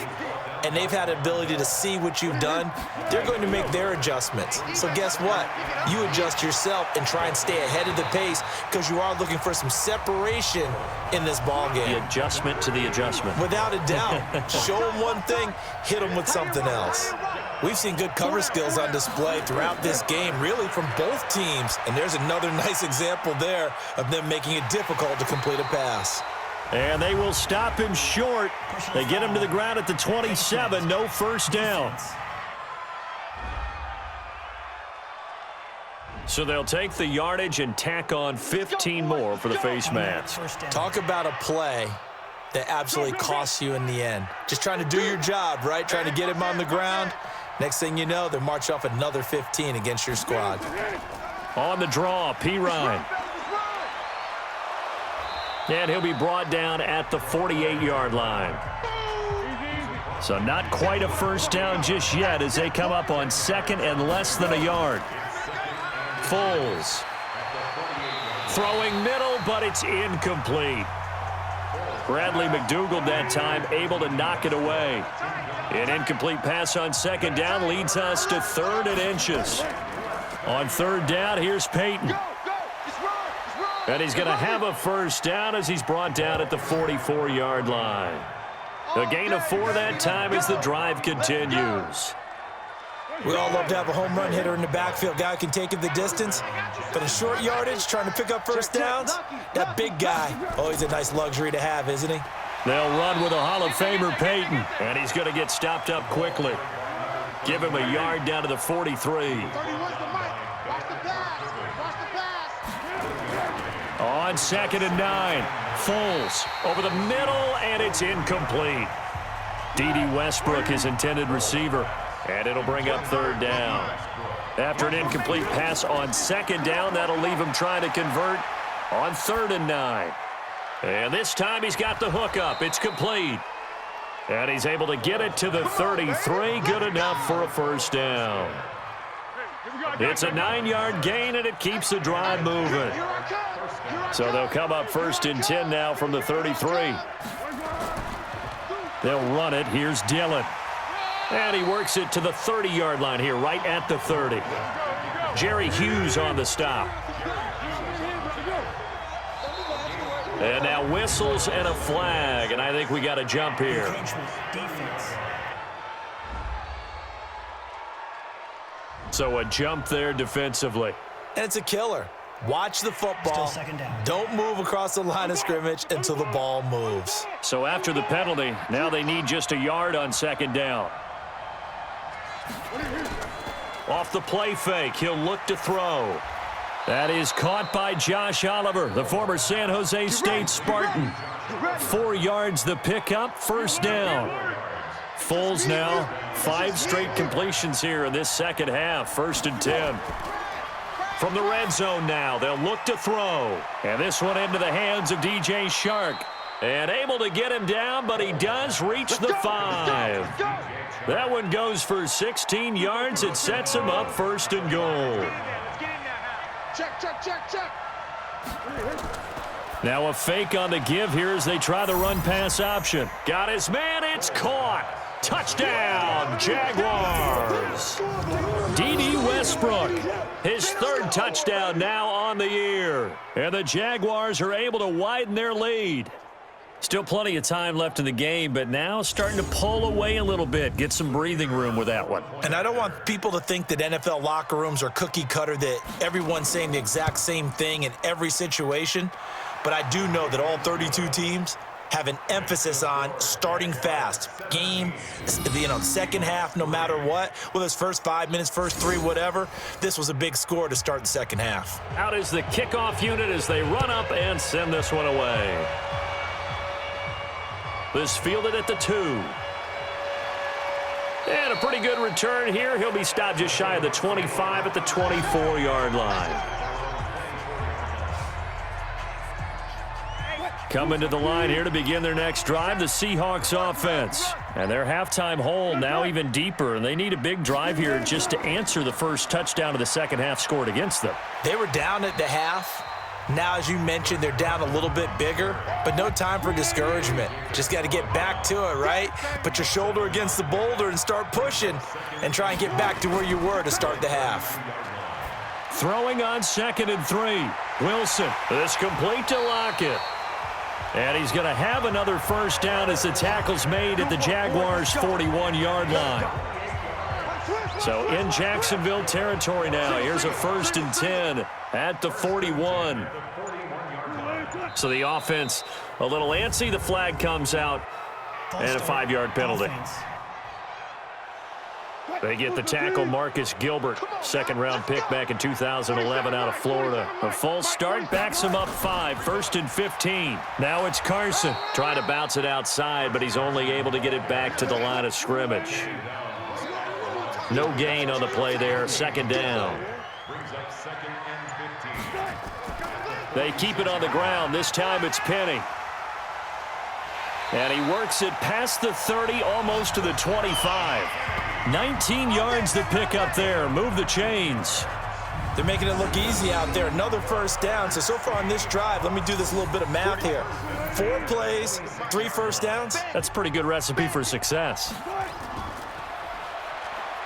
and they've had the ability to see what you've done. They're going to make their adjustments. So guess what? You adjust yourself and try and stay ahead of the pace because you are looking for some separation in this ball game. The adjustment to the adjustment. Without a doubt. Show them one thing, hit them with something else. We've seen good cover skills on display throughout this game, really from both teams. And there's another nice example there of them making it difficult to complete a pass. And they will stop him short. They get him to the ground at the 27. No first down. So they'll take the yardage and tack on 15 more for the face mask. Talk about a play that absolutely costs you in the end. Just trying to do your job, right? Trying to get him on the ground. Next thing you know, they're marching off another 15 against your squad. On the draw, P. Ryan. And he'll be brought down at the 48-yard line. So not quite a first down just yet as they come up on second and less than a yard. Foles. Throwing middle, but it's incomplete. Bradley McDougald that time able to knock it away. An incomplete pass on second down leads us to third and inches. On third down, here's Peyton. And he's going to have a first down as he's brought down at the 44-yard line. A gain of 4 that time as the drive continues. We all love to have a home run hitter in the backfield. Guy can take it the distance. But in short yardage, trying to pick up first downs, that big guy, always a nice luxury to have, isn't he? They'll run with a Hall of Famer, Peyton. And he's going to get stopped up quickly. Give him a yard down to the 43. On second and 9, Foles over the middle, and it's incomplete. D.D. Westbrook, his intended receiver, and it'll bring up third down. After an incomplete pass on second down, that'll leave him trying to convert on third and 9. And this time he's got the hook up. It's complete. And he's able to get it to the 33. Good enough for a first down. It's a 9-yard gain, and it keeps the drive moving. So they'll come up first and 10 now from the 33. They'll run it. Here's Dillon. And he works it to the 30-yard line here, right at the 30. Jerry Hughes on the stop. And now whistles and a flag, and I think we got a jump here. So a jump there defensively. And it's a killer. Watch the football. Don't move across the line of scrimmage until the ball moves. So after the penalty, now they need just a yard on second down. Off the play fake, he'll look to throw. That is caught by Josh Oliver, the former San Jose State Spartan. 4 yards the pickup, first down. Foles now, 5 straight completions here in this second half, first and 10. From the red zone now, they'll look to throw. And this one into the hands of DJ Shark. And able to get him down, but he does reach the 5. That one goes for 16 yards. It sets him up first and goal. Check, check, check, check. Now a fake on the give here as they try the run-pass option. Got his man, it's caught. Touchdown, Jaguars. D.D. Westbrook, his third touchdown now on the year. And the Jaguars are able to widen their lead. Still plenty of time left in the game, but now starting to pull away a little bit, get some breathing room with that one. And I don't want people to think that NFL locker rooms are cookie cutter, that everyone's saying the exact same thing in every situation. But I do know that all 32 teams have an emphasis on starting fast. Game, second half, no matter what. Whether it's first 5 minutes, first 3, whatever. This was a big score to start the second half. Out is the kickoff unit as they run up and send this one away. This fielded at the 2. And a pretty good return here. He'll be stopped just shy of the 25 at the 24-yard line. Coming to the line here to begin their next drive, the Seahawks offense. And their halftime hole now even deeper, and they need a big drive here just to answer the first touchdown of the second half scored against them. They were down at the half. Now, as you mentioned, they're down a little bit bigger, but no time for discouragement. Just got to get back to it, right? Put your shoulder against the boulder and start pushing and try and get back to where you were to start the half. Throwing on 2nd and 3. Wilson, this complete to Lockett. And he's going to have another first down as the tackle's made at the Jaguars' 41-yard line. So in Jacksonville territory now. Here's a 1st and 10 at the 41. So the offense a little antsy. The flag comes out and a 5-yard penalty. They get the tackle, Marcus Gilbert, second-round pick back in 2011 out of Florida. A false start backs him up 5, 1st and 15. Now it's Carson trying to bounce it outside, but he's only able to get it back to the line of scrimmage. No gain on the play there, 2nd down. They keep it on the ground. This time it's Penny. And he works it past the 30, almost to the 25. 19 yards to pick up there. Move the chains. They're making it look easy out there. Another first down. So far on this drive, let me do this little bit of math here. 4 plays, 3 first downs. That's a pretty good recipe for success.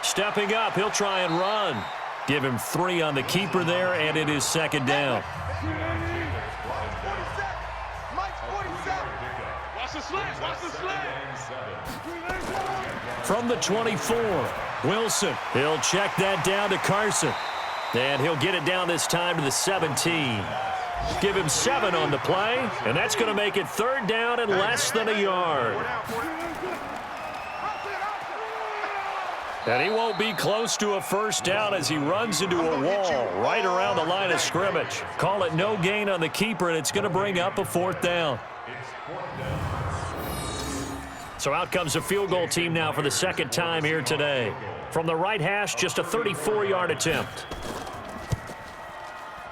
Stepping up, he'll try and run. Give him 3 on the keeper there, and it is 2nd down. From the 24, Wilson. He'll check that down to Carson. And he'll get it down this time to the 17. Give him 7 on the play, and that's going to make it 3rd down and less than a yard. And he won't be close to a first down as he runs into a wall right around the line of scrimmage. Call it no gain on the keeper, and it's going to bring up a 4th down. So out comes a field goal team now for the 2nd time here today. From the right hash, just a 34-yard attempt.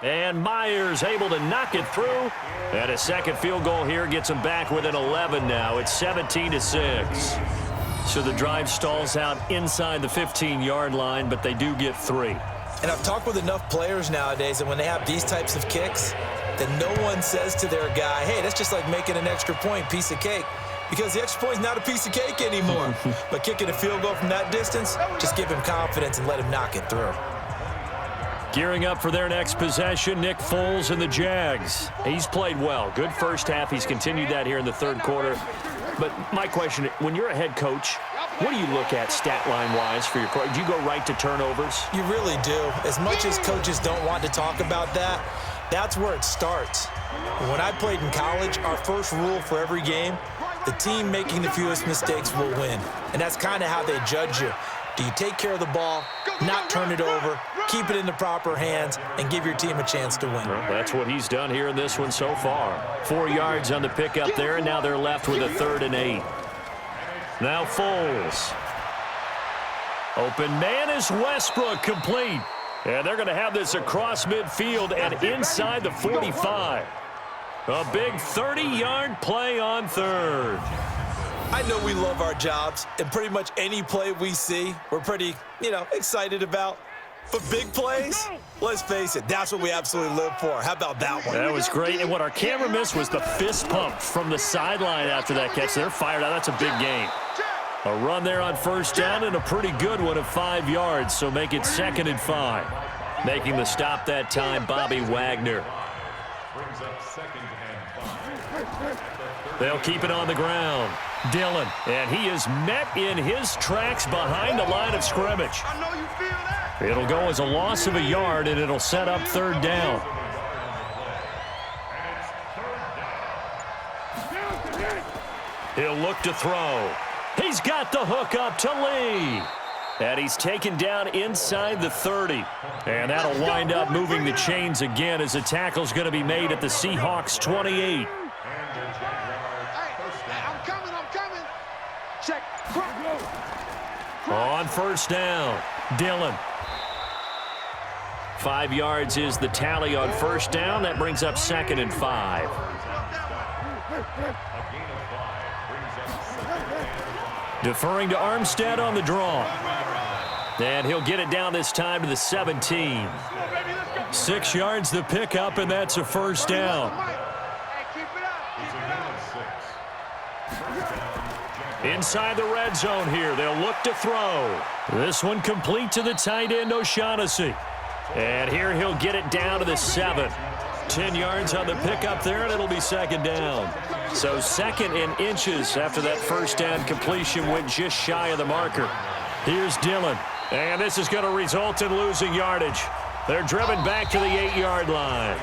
And Myers able to knock it through. And a 2nd field goal here gets him back within 11 now. It's 17-6. So the drive stalls out inside the 15-yard line, but they do get 3. And I've talked with enough players nowadays that when they have these types of kicks, that no one says to their guy, hey, that's just like making an extra point, piece of cake. Because the extra point is not a piece of cake anymore. But kicking a field goal from that distance, just give him confidence and let him knock it through. Gearing up for their next possession, Nick Foles and the Jags. He's played well. Good first half. He's continued that here in the 3rd quarter. But my question, when you're a head coach, what do you look at stat line-wise for your coach? Do you go right to turnovers? You really do. As much as coaches don't want to talk about that, that's where it starts. When I played in college, our first rule for every game, the team making the fewest mistakes will win. And that's kind of how they judge you. Do you take care of the ball, not turn it over, keep it in the proper hands, and give your team a chance to win? Well, that's what he's done here in this one so far. 4 yards on the pickup there, and now they're left with a 3rd and 8. Now Foles. Open man is Westbrook, complete. And they're going to have this across midfield and inside the 45. A big 30-yard play on 3rd. I know we love our jobs, and pretty much any play we see, we're pretty, excited about. But big plays, let's face it, that's what we absolutely live for. How about that one? That was great, and what our camera missed was the fist pump from the sideline after that catch. They're fired out. That's a big game. A run there on first down and a pretty good one of 5 yards, so make it 2nd and 5. Making the stop that time, Bobby Wagner. Brings up 2nd and 5. They'll keep it on the ground. Dillon, and he is met in his tracks behind the line of scrimmage. I know you feel that. It'll go as a loss of a yard, and it'll set up 3rd down. He'll look to throw. He's got the hook up to Lee. And he's taken down inside the 30. And that'll wind up moving the chains again as the tackle's going to be made at the Seahawks 28. I'm coming. Check. On first down, Dillon. 5 yards is the tally on first down. That brings up 2nd and 5. Deferring to Armstead on the draw. And he'll get it down this time to the 17. 6 yards the pickup, and that's a first down. Inside the red zone here. They'll look to throw. This one complete to the tight end, O'Shaughnessy. And here he'll get it down to the 7. 10 yards on the pickup there, and it'll be 2nd down. So 2nd and inches after that first down completion went just shy of the marker. Here's Dillon. And this is going to result in losing yardage. They're driven back to the 8-yard line.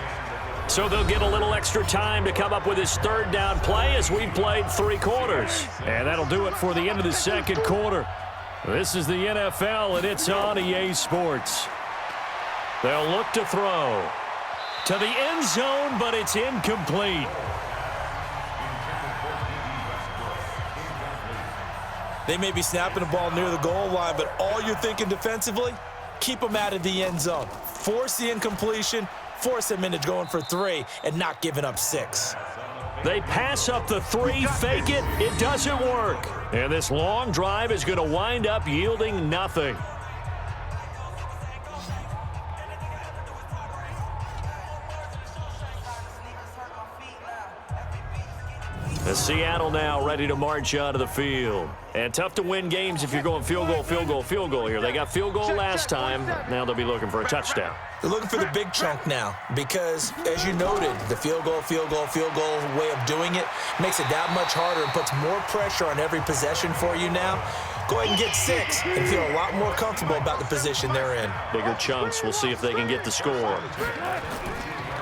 So they'll get a little extra time to come up with his 3rd down play as we've played 3 quarters. And that'll do it for the end of the 2nd quarter. This is the NFL, and it's on EA Sports. They'll look to throw to the end zone, but it's incomplete. They may be snapping the ball near the goal line, but all you're thinking defensively, keep them out of the end zone. Force the incompletion, force them into going for 3, and not giving up 6. They pass up the 3, fake it, it doesn't work. And this long drive is going to wind up yielding nothing. As Seattle now ready to march onto the field. And tough to win games if you're going field goal here. They got field goal last time. Now they'll be looking for a touchdown. They're looking for the big chunk now because, as you noted, the field goal way of doing it makes it that much harder and puts more pressure on every possession for you now. Go ahead and get 6 and feel a lot more comfortable about the position they're in. Bigger chunks. We'll see if they can get the score.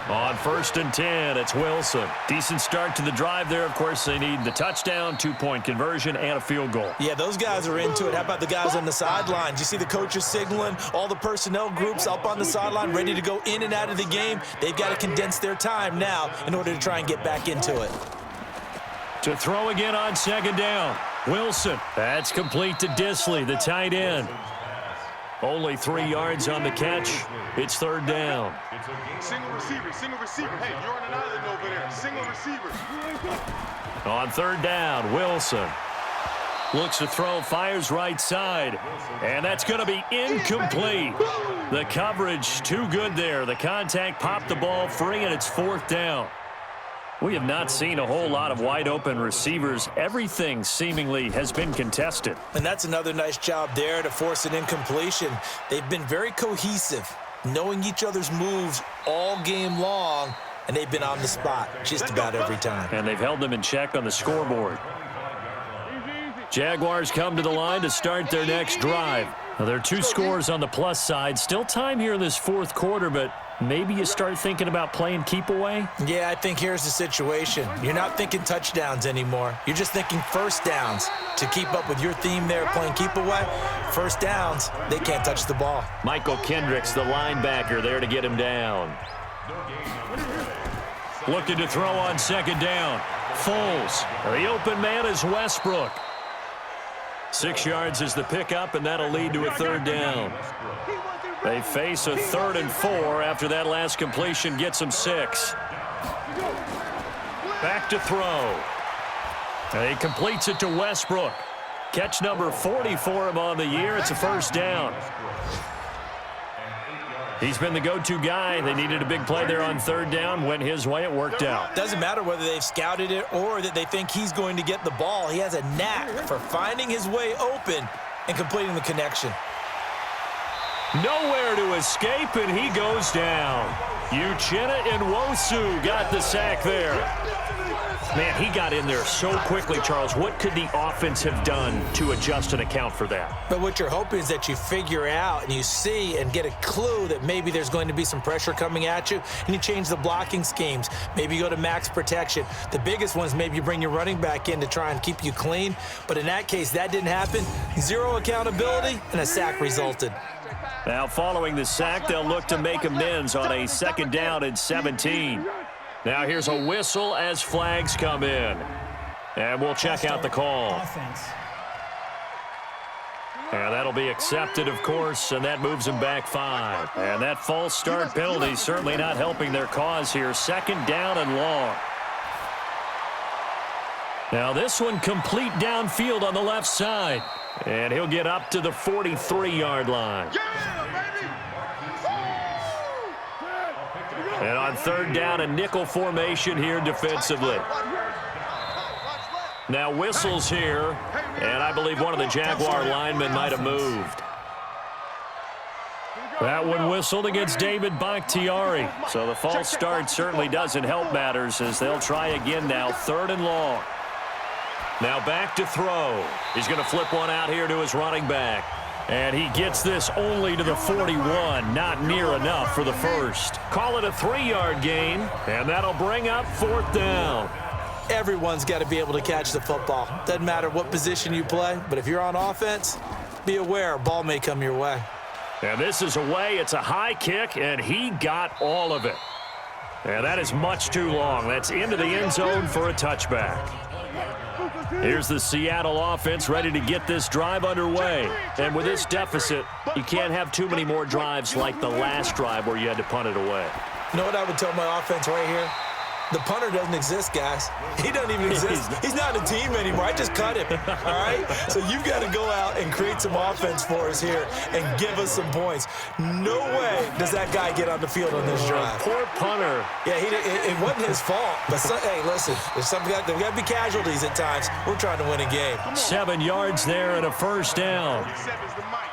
On 1st and 10, it's Wilson. Decent start to the drive there. Of course, they need the touchdown, 2-point conversion, and a field goal. Yeah, those guys are into it. How about the guys on the sidelines? You see the coaches signaling, all the personnel groups up on the sideline ready to go in and out of the game. They've got to condense their time now in order to try and get back into it. To throw again on 2nd down. Wilson. That's complete to Disley, the tight end. Only 3 yards on the catch. It's 3rd down. Single receiver. Hey, you're on an island over there. Single receiver. On 3rd down, Wilson. Looks to throw, fires right side. And that's going to be incomplete. The coverage too good there. The contact popped the ball free, and it's 4th down. We have not seen a whole lot of wide-open receivers. Everything seemingly has been contested. And that's another nice job there to force an incompletion. They've been very cohesive, knowing each other's moves all game long, and they've been on the spot just about every time. And they've held them in check on the scoreboard. Jaguars come to the line to start their next drive. Now, there are 2 scores on the plus side. Still time here in this 4th quarter, but maybe you start thinking about playing keep away? Yeah, I think here's the situation. You're not thinking touchdowns anymore. You're just thinking first downs. To keep up with your theme there, playing keep away, first downs, they can't touch the ball. Michael Kendricks, the linebacker, there to get him down. Looking to throw on 2nd down. Foles. The open man is Westbrook. 6 yards is the pickup, and that'll lead to a 3rd down. They face a 3rd and 4 after that last completion gets them 6. Back to throw. He completes it to Westbrook. Catch number 40 for him on the year. It's a 1st down. He's been the go-to guy. They needed a big play there on third down. Went his way. It worked out. Doesn't matter whether they've scouted it or that they think he's going to get the ball. He has a knack for finding his way open and completing the connection. Nowhere to escape, and he goes down. Uchenna Nwosu got the sack there. Man, he got in there so quickly, Charles. What could the offense have done to adjust and account for that? But what you're hoping is that you figure out and you see and get a clue that maybe there's going to be some pressure coming at you, and you change the blocking schemes. Maybe you go to max protection. The biggest one is maybe you bring your running back in to try and keep you clean. But in that case, that didn't happen. Zero accountability, and a sack resulted. Now, following the sack, they'll look to make amends on a 2nd down and 17. Now, here's a whistle as flags come in. And we'll check out the call. And that'll be accepted, of course, and that moves them back 5. And that false start penalty certainly not helping their cause here. 2nd down and long. Now, this one complete downfield on the left side. And he'll get up to the 43-yard line. And on 3rd down, a nickel formation here defensively. Now whistles here, and I believe one of the Jaguar linemen might have moved. That one whistled against David Bakhtiari. So the false start certainly doesn't help matters as they'll try again now, 3rd and long. Now back to throw. He's going to flip one out here to his running back. And he gets this only to the 41, not near enough for the first. Call it a 3-yard gain, and that'll bring up 4th down. Everyone's got to be able to catch the football. Doesn't matter what position you play, but if you're on offense, be aware a ball may come your way. And this is away. It's a high kick, and he got all of it. And that is much too long. That's into the end zone for a touchback. Here's the Seattle offense ready to get this drive underway. And with this deficit, you can't have too many more drives like the last drive where you had to punt it away. You know what I would tell my offense right here? The punter doesn't exist, guys. He doesn't even exist. He's not a team anymore. I just cut him, all right? So you've got to go out and create some offense for us here and give us some points. No way does that guy get on the field on this drive. Poor punter. Yeah, it wasn't his fault. But, hey, listen, there's got to be casualties at times. We're trying to win a game. 7 yards there and a 1st down.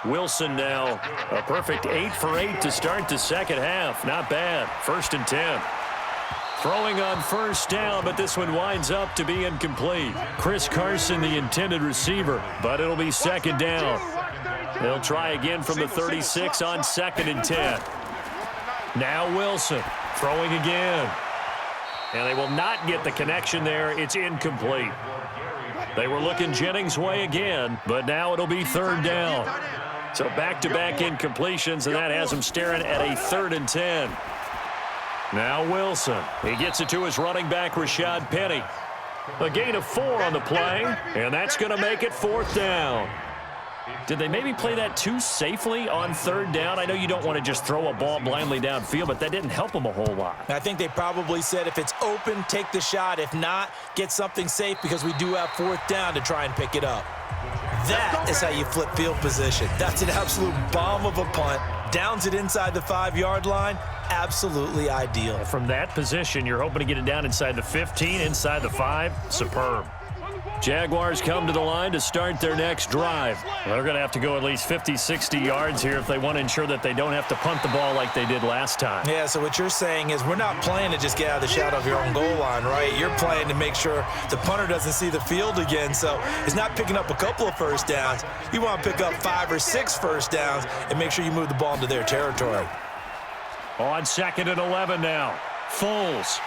Wilson now a perfect 8 for 8 to start the 2nd half. Not bad. 1st and 10. Throwing on 1st down, but this one winds up to be incomplete. Chris Carson, the intended receiver, but it'll be 2nd down. They'll try again from the 36 on 2nd and 10. Now Wilson throwing again. And they will not get the connection there. It's incomplete. They were looking Jennings' way again, but now it'll be 3rd down. So back-to-back incompletions, and that has them staring at a 3rd and 10. Now Wilson. He gets it to his running back, Rashad Penny. A gain of 4 on the play, and that's going to make it 4th down. Did they maybe play that too safely on 3rd down? I know you don't want to just throw a ball blindly downfield, but that didn't help them a whole lot. I think they probably said if it's open, take the shot. If not, get something safe because we do have 4th down to try and pick it up. That is how you flip field position. That's an absolute bomb of a punt. Downs it inside the 5-yard line. Absolutely ideal. From that position, you're hoping to get it down inside the 15, inside the 5. Superb. Jaguars come to the line to start their next drive. They're going to have to go at least 50, 60 yards here if they want to ensure that they don't have to punt the ball like they did last time. Yeah, so what you're saying is we're not playing to just get out of the shadow of your own goal line, right? You're playing to make sure the punter doesn't see the field again. So it's not picking up a couple of 1st downs. You want to pick up 5 or 6 1st downs and make sure you move the ball into their territory. On 2nd and 11 now. Foles.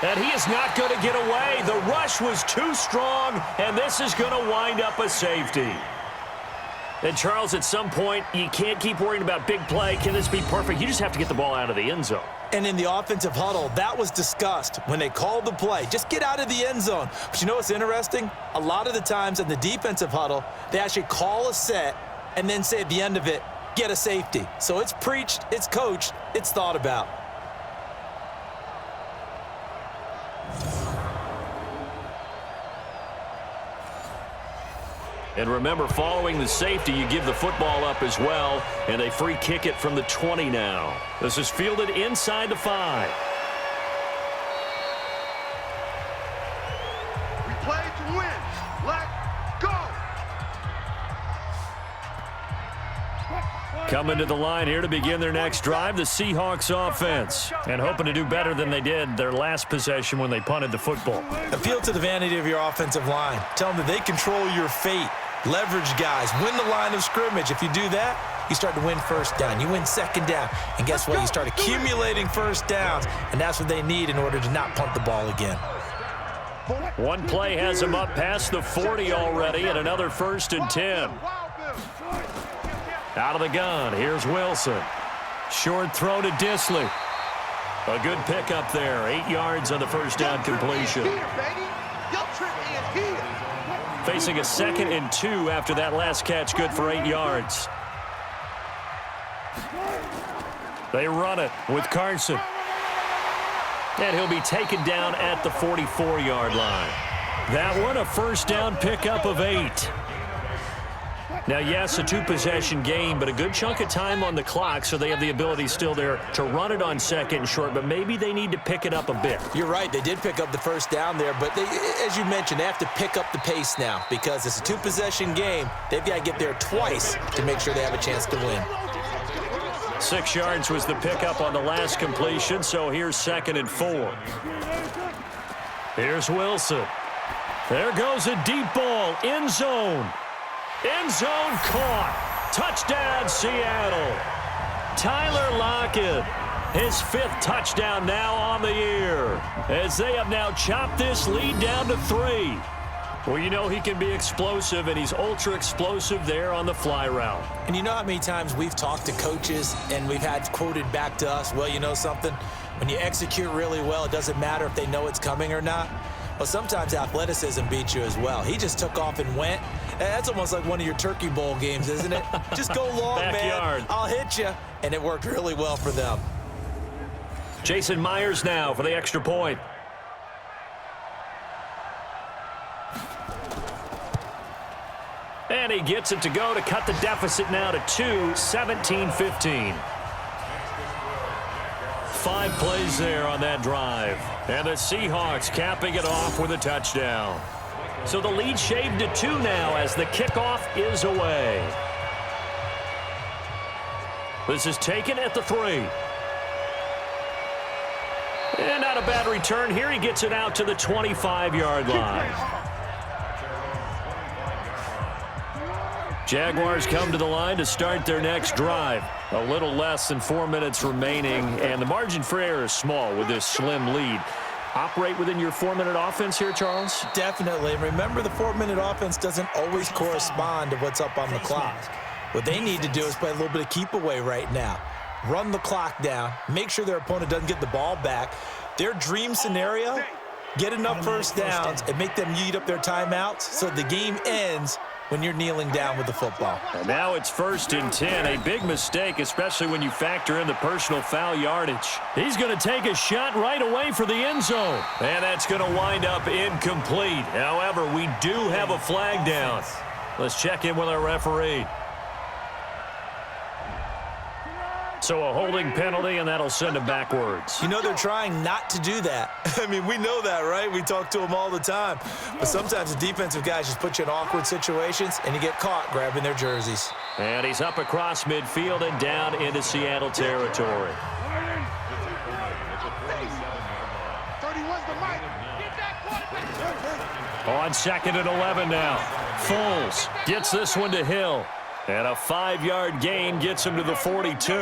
And he is not going to get away. The rush was too strong, and this is going to wind up a safety. And, Charles, at some point, you can't keep worrying about big play. Can this be perfect? You just have to get the ball out of the end zone. And in the offensive huddle, that was discussed when they called the play. Just get out of the end zone. But you know what's interesting? A lot of the times in the defensive huddle, they actually call a set and then say at the end of it, get a safety. So it's preached, it's coached, it's thought about. And remember, following the safety, you give the football up as well, and they free kick it from the 20 now. This is fielded inside the 5. We play to win. Let go. Coming to the line here to begin their next drive, the Seahawks offense. And hoping to do better than they did their last possession when they punted the football. Appeal to the vanity of your offensive line. Tell them that they control your fate. Leverage guys. Win the line of scrimmage. If you do that, you start to win first down. You win second down. And guess what? You start accumulating first downs. And that's what they need in order to not punt the ball again. One play has them up past the 40 already, and another 1st and 10. Out of the gun, here's Wilson. Short throw to Disley. A good pickup there. 8 yards on the first down completion. Facing a 2nd and 2 after that last catch, good for 8 yards. They run it with Carson. And he'll be taken down at the 44-yard line. That one, a first down pickup of 8. Now, yes, a 2-possession game, but a good chunk of time on the clock, so they have the ability still there to run it on 2nd and short, but maybe they need to pick it up a bit. You're right. They did pick up the first down there, but they, as you mentioned, they have to pick up the pace now because it's a 2-possession game. They've got to get there twice to make sure they have a chance to win. 6 yards was the pickup on the last completion, so here's 2nd and 4. Here's Wilson. There goes a deep ball, end zone. End zone caught. Touchdown, Seattle. Tyler Lockett, his 5th touchdown now on the year, as they have now chopped this lead down to 3. Well, you know he can be explosive, and he's ultra explosive there on the fly route. And you know how many times we've talked to coaches and we've had quoted back to us, well, you know something? When you execute really well, it doesn't matter if they know it's coming or not. Well, sometimes athleticism beats you as well. He just took off and went. That's almost like one of your Turkey Bowl games, isn't it? Just go long, Backyard. man. I'll hit you. And it worked really well for them. Jason Myers now for the extra point. And he gets it to go to cut the deficit now to 2, 17-15. 5 plays there on that drive. And the Seahawks capping it off with a touchdown. So the lead shaved to 2 now as the kickoff is away. This is taken at the 3. And not a bad return here. He gets it out to the 25-yard line. Jaguars come to the line to start their next drive. A little less than 4 minutes remaining, and the margin for error is small with this slim lead. Operate within your 4-minute offense here, Charles? Definitely. Remember, the 4-minute offense doesn't always correspond to what's up on the clock. What they need to do is play a little bit of keep away right now. Run the clock down. Make sure their opponent doesn't get the ball back. Their dream scenario, get enough first downs and make them eat up their timeouts so the game ends when you're kneeling down with the football. And now it's 1st and 10. A big mistake, especially when you factor in the personal foul yardage. He's going to take a shot right away for the end zone. And that's going to wind up incomplete. However, we do have a flag down. Let's check in with our referee. So a holding penalty, and that'll send him backwards. You know, they're trying not to do that. I mean, we know that, right? We talk to them all the time. But sometimes the defensive guys just put you in awkward situations, and you get caught grabbing their jerseys. And he's up across midfield and down into Seattle territory. 31's the mic. On 2nd and 11 now. Foles gets this one to Hill. And a 5-yard gain gets him to the 42.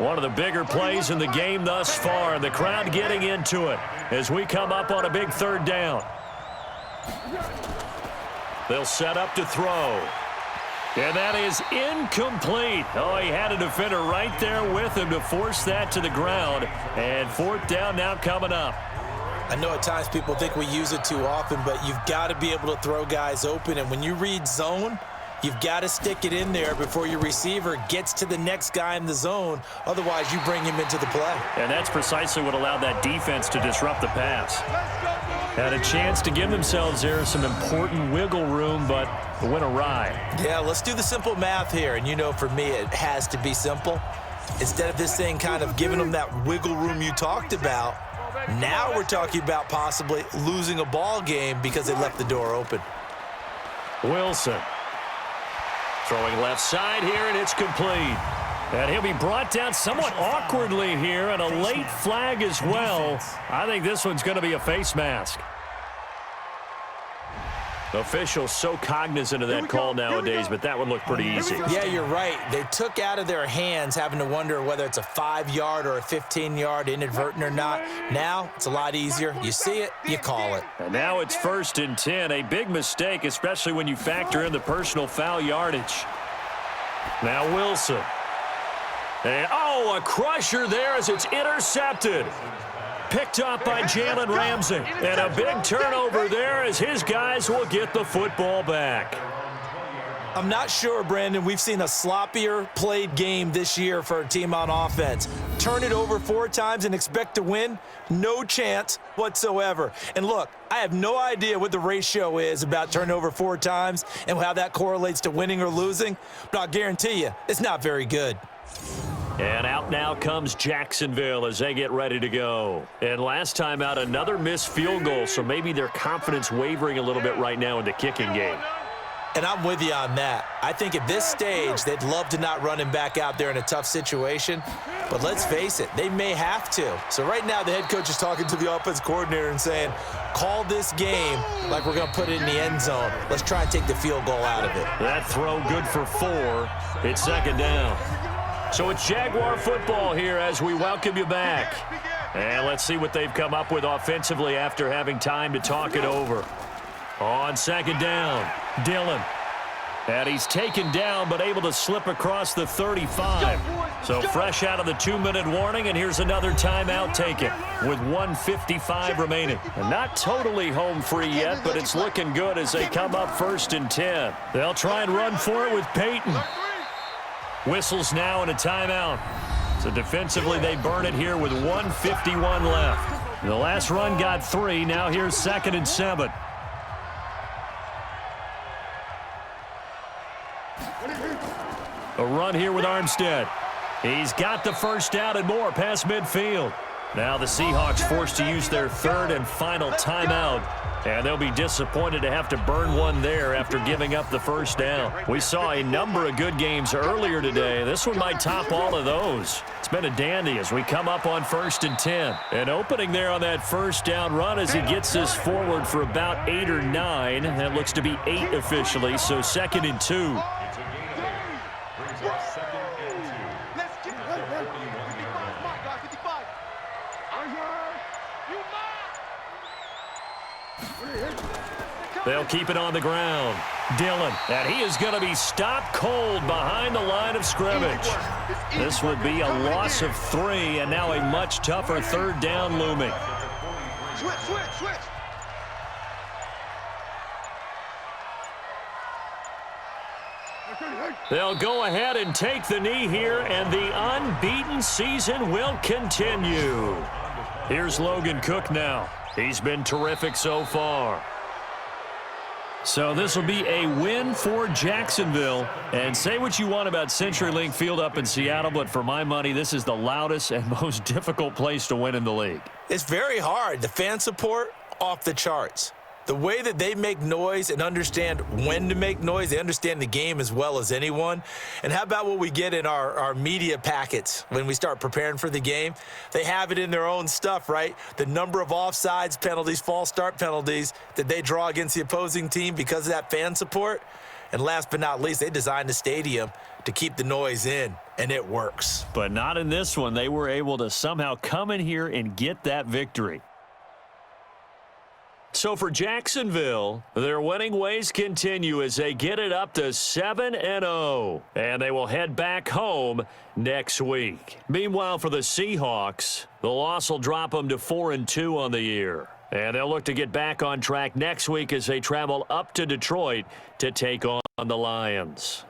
One of the bigger plays in the game thus far, and the crowd getting into it as we come up on a big 3rd down. They'll set up to throw. And that is incomplete. Oh, he had a defender right there with him to force that to the ground. And 4th down now coming up. I know at times people think we use it too often, but you've got to be able to throw guys open. And when you read zone, You've got to stick it in there before your receiver gets to the next guy in the zone. Otherwise, you bring him into the play. And that's precisely what allowed that defense to disrupt the pass. Had a chance to give themselves there some important wiggle room, but it went awry. Yeah, let's do the simple math here. And you know, for me, it has to be simple. Instead of this thing kind of giving them that wiggle room you talked about, now we're talking about possibly losing a ball game because they left the door open. Wilson throwing left side here, and it's complete. And he'll be brought down somewhat awkwardly here, and a late flag as well. I think this one's going to be a face mask. Officials so cognizant of that call nowadays, but that would look pretty easy. Yeah, you're right. They took out of their hands having to wonder whether it's a 5-yard or a 15-yard inadvertent or not. Now it's a lot easier. You see it, you call it. And now it's 1st and 10. A big mistake, especially when you factor in the personal foul yardage. Now Wilson. And, oh, a crusher there as it's intercepted. Picked up by Jalen Ramsey. And a big turnover there as his guys will get the football back. I'm not sure, Brandon. We've seen a sloppier played game this year for a team on offense. Turn it over 4 times and expect to win? No chance whatsoever. And look, I have no idea what the ratio is about turning over 4 times and how that correlates to winning or losing, but I'll guarantee you it's not very good. And out now comes Jacksonville as they get ready to go. And last time out, another missed field goal, so maybe their confidence wavering a little bit right now in the kicking game. And I'm with you on that. I think at this stage, they'd love to not run him back out there in a tough situation. But let's face it, they may have to. So right now, the head coach is talking to the offense coordinator and saying, call this game like we're going to put it in the end zone. Let's try and take the field goal out of it. That throw good for 4. It's 2nd down. So it's Jaguar football here as we welcome you back. And let's see what they've come up with offensively after having time to talk it over. On 2nd down, Dillon. And he's taken down but able to slip across the 35. So fresh out of the 2-minute warning, and here's another timeout taken with 1:55 remaining. And not totally home free yet, but it's looking good as they come up 1st and 10. They'll try and run for it with Peyton. Whistles now and a timeout. So defensively, they burn it here with 1:51 left. The last run got 3. Now here's 2nd and 7. A run here with Armstead. He's got the first down and more past midfield. Now the Seahawks forced to use their 3rd and final timeout. And they'll be disappointed to have to burn one there after giving up the first down. We saw a number of good games earlier today. This one might top all of those. It's been a dandy as we come up on 1st and 10. An opening there on that first down run as he gets this forward for about 8 or 9. That looks to be 8 officially, so 2nd and 2. They'll keep it on the ground. Dillon, and he is going to be stopped cold behind the line of scrimmage. This will be a loss of 3, and now a much tougher 3rd down looming. Switch. They'll go ahead and take the knee here, and the unbeaten season will continue. Here's Logan Cook now. He's been terrific so far. So this will be a win for Jacksonville. And say what you want about CenturyLink Field up in Seattle, but for my money, this is the loudest and most difficult place to win in the league. It's very hard. The fan support, off the charts. The way that they make noise and understand when to make noise, they understand the game as well as anyone. And how about what we get in our media packets when we start preparing for the game? They have it in their own stuff, right? The number of offsides penalties, false start penalties that they draw against the opposing team because of that fan support. And last but not least, they designed the stadium to keep the noise in, and it works. But not in this one. They were able to somehow come in here and get that victory. So for Jacksonville, their winning ways continue as they get it up to 7-0. And they will head back home next week. Meanwhile, for the Seahawks, the loss will drop them to 4-2 on the year. And they'll look to get back on track next week as they travel up to Detroit to take on on the Lions.